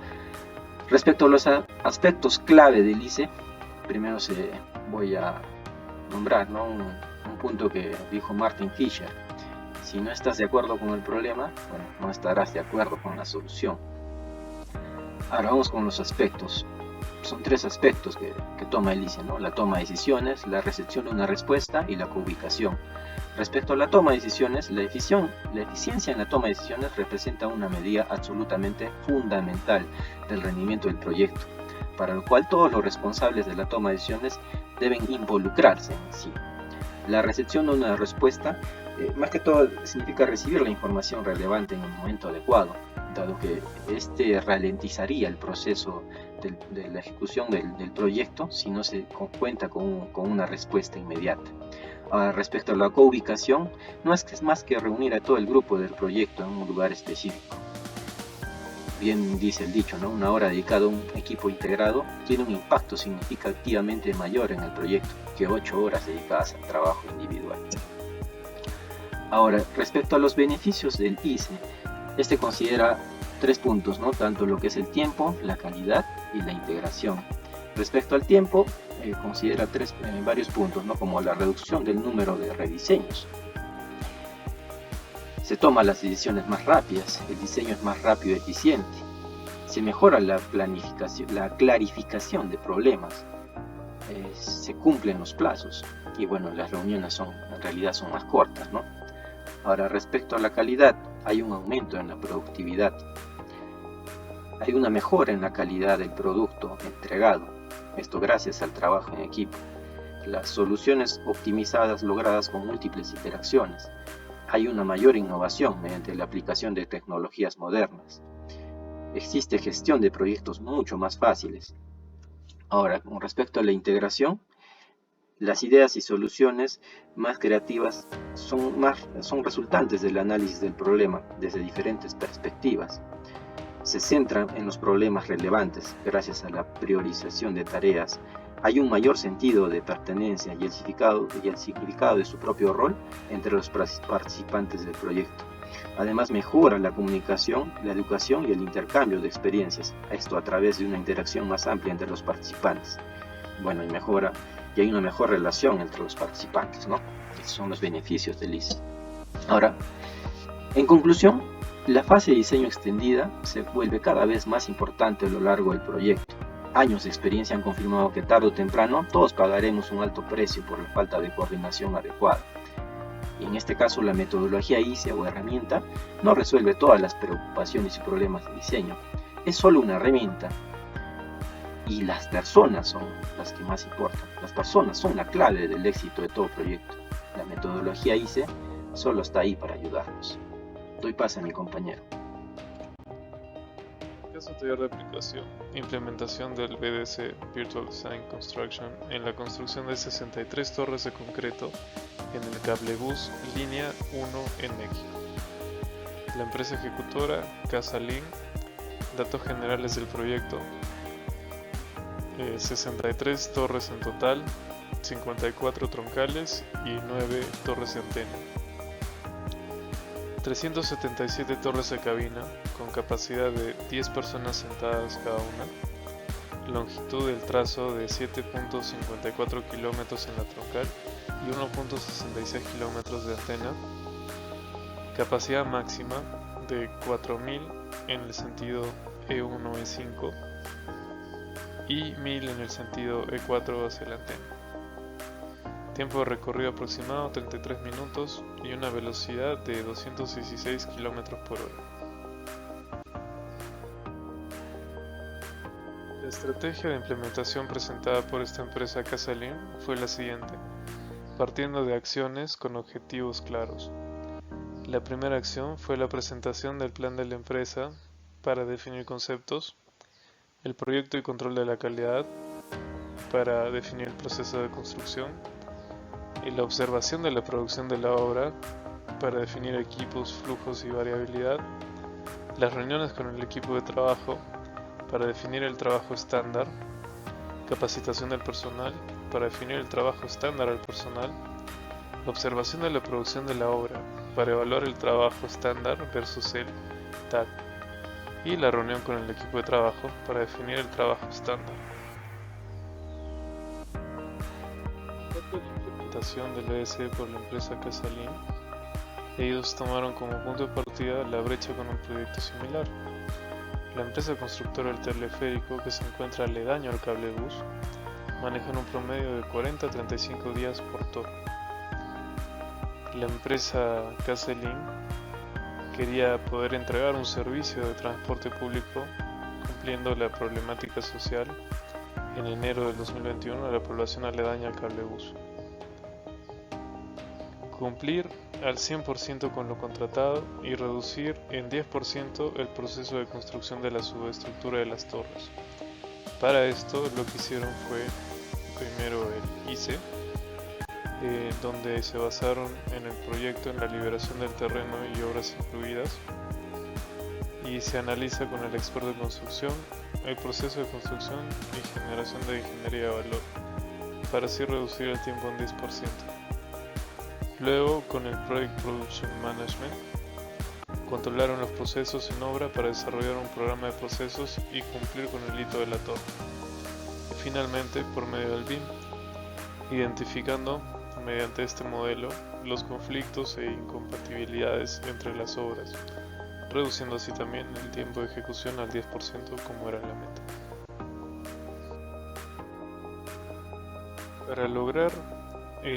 respecto a los aspectos clave del ICE, primero voy a nombrar, ¿no? un punto que dijo Martin Fisher: si no estás de acuerdo con el problema, bueno, no estarás de acuerdo con la solución. Ahora vamos con los aspectos. Son tres aspectos que toma el ICE, ¿no? La toma de decisiones, la recepción de una respuesta y la coubicación. Respecto a la toma de decisiones, la eficiencia en la toma de decisiones representa una medida absolutamente fundamental del rendimiento del proyecto, para lo cual todos los responsables de la toma de decisiones deben involucrarse en sí. La recepción de una respuesta, más que todo, significa recibir la información relevante en el momento adecuado, dado que este ralentizaría el proceso de la ejecución del proyecto si no se cuenta con una respuesta inmediata. Ahora, respecto a la coubicación, no es más que reunir a todo el grupo del proyecto en un lugar específico. Bien dice el dicho, ¿no? Una hora dedicada a un equipo integrado tiene un impacto significativamente mayor en el proyecto que 8 horas dedicadas al trabajo individual. Ahora, respecto a los beneficios del ICE, este considera 3 puntos, ¿no? Tanto lo que es el tiempo, la calidad y la integración. Respecto al tiempo, considera varios puntos, ¿no? Como la reducción del número de rediseños. Se toman las decisiones más rápidas, el diseño es más rápido y eficiente. Se mejora la planificación, la clarificación de problemas. Se cumplen los plazos y bueno, las reuniones en realidad son más cortas, ¿no? Ahora, respecto a la calidad, hay un aumento en la productividad. Hay una mejora en la calidad del producto entregado, esto gracias al trabajo en equipo. Las soluciones optimizadas logradas con múltiples interacciones. Hay una mayor innovación mediante la aplicación de tecnologías modernas. Existe gestión de proyectos mucho más fáciles. Ahora, con respecto a la integración, las ideas y soluciones más creativas son resultantes del análisis del problema desde diferentes perspectivas. Se centran en los problemas relevantes gracias a la priorización de tareas. Hay un mayor sentido de pertenencia y el significado de su propio rol entre los participantes del proyecto. Además, mejora la comunicación, la educación y el intercambio de experiencias, esto a través de una interacción más amplia entre los participantes. Bueno, y hay una mejor relación entre los participantes, ¿no? Esos son los beneficios del ICE. Ahora, en conclusión, la fase de diseño extendida se vuelve cada vez más importante a lo largo del proyecto. Años de experiencia han confirmado que tarde o temprano todos pagaremos un alto precio por la falta de coordinación adecuada. Y en este caso, la metodología ICE o herramienta no resuelve todas las preocupaciones y problemas de diseño. Es solo una herramienta. Y las personas son las que más importan. Las personas son la clave del éxito de todo proyecto. La metodología ICE solo está ahí para ayudarnos. Doy paso a mi compañero. Caso taller de aplicación. Implementación del VDC Virtual Design Construction en la construcción de 63 torres de concreto en el cablebús línea 1 en México. La empresa ejecutora Casalink. Datos generales del proyecto. 63 torres en total, 54 troncales y 9 torres de antena. 377 torres de cabina con capacidad de 10 personas sentadas cada una. Longitud del trazo de 7.54 kilómetros en la troncal y 1.66 kilómetros de antena. capacidad máxima de 4000 en el sentido E1-E5 y 1000 en el sentido E4 hacia la antena. Tiempo de recorrido aproximado 33 minutos y una velocidad de 216 km por hora. La estrategia de implementación presentada por esta empresa Casalink fue la siguiente, partiendo de acciones con objetivos claros. La primera acción fue la presentación del plan de la empresa para definir conceptos, el proyecto y control de la calidad para definir el proceso de construcción y la observación de la producción de la obra para definir equipos, flujos y variabilidad, las reuniones con el equipo de trabajo para definir el trabajo estándar, capacitación del personal para definir el trabajo estándar al personal, la observación de la producción de la obra para evaluar el trabajo estándar versus el TAC y la reunión con el equipo de trabajo para definir el trabajo estándar. La implementación del EDC por la empresa Casalink, ellos tomaron como punto de partida la brecha con un proyecto similar. La empresa constructora del teleférico, que se encuentra aledaño al cablebús, manejan un promedio de 40 a 35 días por torre. La empresa Casalink quería poder entregar un servicio de transporte público cumpliendo la problemática social en enero del 2021 a la población aledaña al cablebús. Cumplir al 100% con lo contratado y reducir en 10% el proceso de construcción de la subestructura de las torres. Para esto lo que hicieron fue primero el ICE, donde se basaron en el proyecto en la liberación del terreno y obras incluidas, y se analiza con el experto de construcción el proceso de construcción y generación de ingeniería de valor, para así reducir el tiempo en 10%. Luego, con el Project Production Management, controlaron los procesos en obra para desarrollar un programa de procesos y cumplir con el hito de la torre. Y finalmente, por medio del BIM, identificando mediante este modelo los conflictos e incompatibilidades entre las obras, reduciendo así también el tiempo de ejecución al 10% como era la meta. Para lograr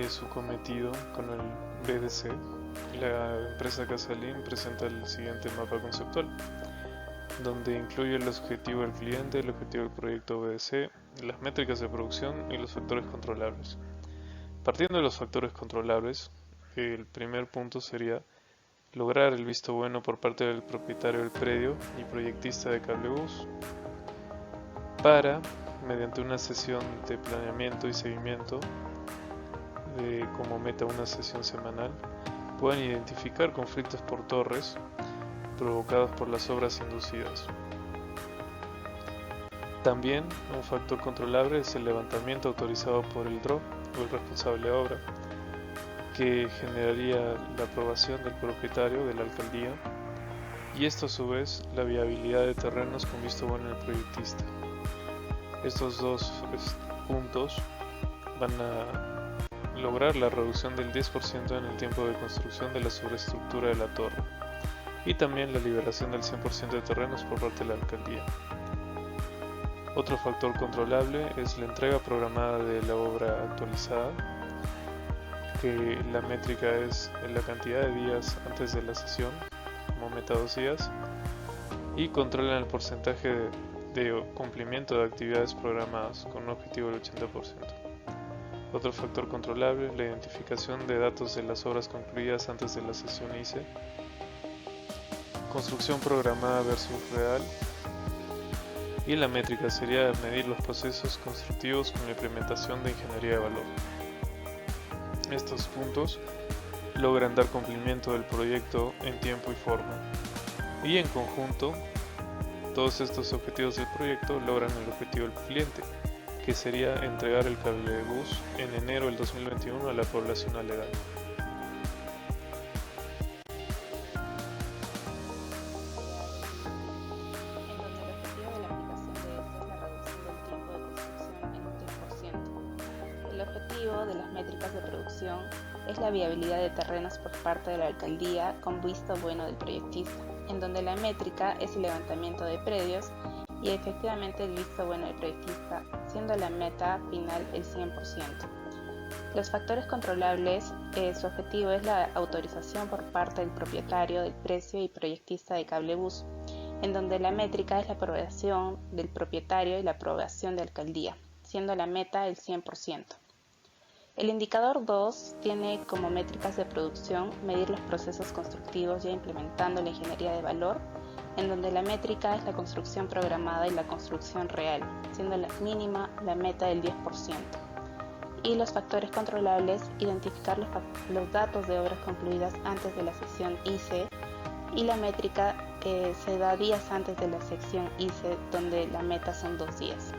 su cometido con el BDC, la empresa Casalink presenta el siguiente mapa conceptual, donde incluye el objetivo del cliente, el objetivo del proyecto BDC, las métricas de producción y los factores controlables. Partiendo de los factores controlables, el primer punto sería lograr el visto bueno por parte del propietario del predio y proyectista de cablebús para, mediante una sesión de planeamiento y seguimiento, como meta una sesión semanal, puedan identificar conflictos por torres provocados por las obras inducidas. También un factor controlable es el levantamiento autorizado por el DRO o el responsable de obra, que generaría la aprobación del propietario de la alcaldía, y esto a su vez la viabilidad de terrenos con visto bueno en el proyectista. Estos dos puntos van a lograr la reducción del 10% en el tiempo de construcción de la sobreestructura de la torre y también la liberación del 100% de terrenos por parte de la alcaldía. Otro factor controlable es la entrega programada de la obra actualizada, que la métrica es la cantidad de días antes de la sesión, como meta 2 días, y controlan el porcentaje de cumplimiento de actividades programadas con un objetivo del 80%. Otro factor controlable es la identificación de datos de las obras concluidas antes de la sesión ICE, construcción programada versus real, y la métrica sería medir los procesos constructivos con la implementación de ingeniería de valor. Estos puntos logran dar cumplimiento del proyecto en tiempo y forma, y en conjunto todos estos objetivos del proyecto logran el objetivo del cliente, que sería entregar el cablebús en enero del 2021 a la población aledaña. El objetivo objetivo de las métricas de producción es la viabilidad de terrenos por parte de la alcaldía con visto bueno del proyectista, en donde la métrica es el levantamiento de predios y efectivamente el visto bueno del proyectista, siendo la meta final el 100%. Los factores controlables, su objetivo es la autorización por parte del propietario del precio y proyectista de cablebús, en donde la métrica es la aprobación del propietario y la aprobación de alcaldía, siendo la meta el 100%. El indicador 2 tiene como métricas de producción medir los procesos constructivos ya implementando la ingeniería de valor, en donde la métrica es la construcción programada y la construcción real, siendo la mínima la meta del 10%. Y los factores controlables, identificar los datos de obras concluidas antes de la sección ICE, y la métrica se da días antes de la sección ICE, donde la meta son 2 días.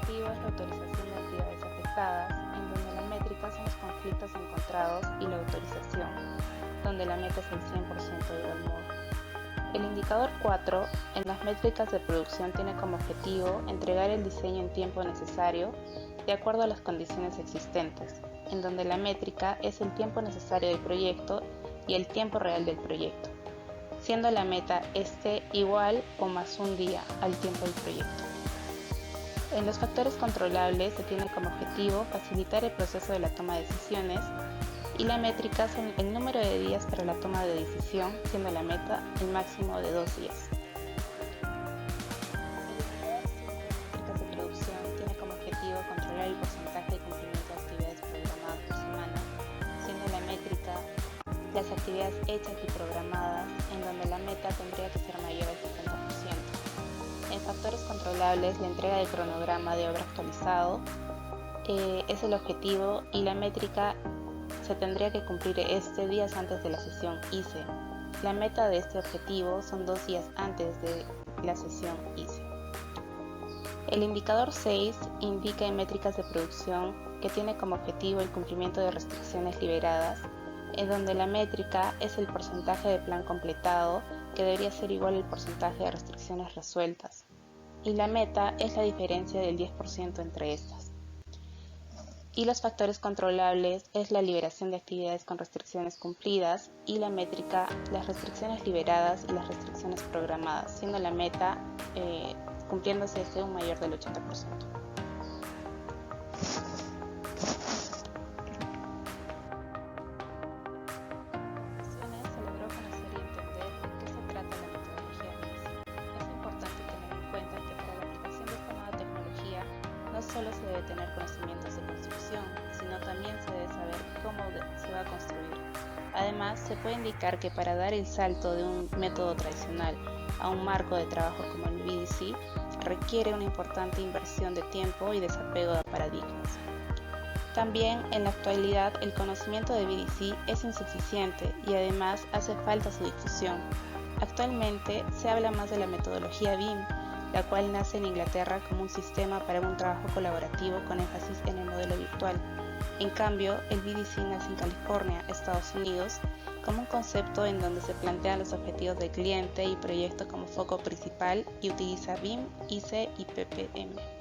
Es la autorización de actividades afectadas, en donde la métrica son los conflictos encontrados, y la autorización, donde la meta es el 100% de igual modo. El indicador 4 en las métricas de producción tiene como objetivo entregar el diseño en tiempo necesario de acuerdo a las condiciones existentes, en donde la métrica es el tiempo necesario del proyecto y el tiempo real del proyecto, siendo la meta igual o más un día al tiempo del proyecto. En los factores controlables se tiene como objetivo facilitar el proceso de la toma de decisiones, y la métrica son el número de días para la toma de decisión, siendo la meta el máximo de 2 días. El indicador 5 de métricas de producción tiene como objetivo controlar el porcentaje de cumplimiento de actividades programadas por semana, siendo la métrica las actividades hechas y programadas, en donde la meta tendría que ser mayor al 70%. En factores controlables, la entrega del cronograma de obra actualizado es el objetivo, y la métrica se tendría que cumplir días antes de la sesión ICE. La meta de este objetivo son 2 días antes de la sesión ICE. El indicador 6 indica en métricas de producción que tiene como objetivo el cumplimiento de restricciones liberadas, en donde la métrica es el porcentaje de plan completado, que debería ser igual al porcentaje de restricciones resueltas, y la meta es la diferencia del 10% entre estas. Y los factores controlables es la liberación de actividades con restricciones cumplidas, y la métrica las restricciones liberadas y las restricciones programadas, siendo la meta cumpliéndose un mayor del 80%. No solo se debe tener conocimientos de construcción, sino también se debe saber cómo se va a construir. Además, se puede indicar que para dar el salto de un método tradicional a un marco de trabajo como el VDC, requiere una importante inversión de tiempo y desapego de paradigmas. También, en la actualidad, el conocimiento de VDC es insuficiente y además hace falta su difusión. Actualmente se habla más de la metodología BIM, la cual nace en Inglaterra como un sistema para un trabajo colaborativo con énfasis en el modelo virtual. En cambio, el VDC nace en California, Estados Unidos, como un concepto en donde se plantean los objetivos del cliente y proyecto como foco principal, y utiliza BIM, ICE y PPM.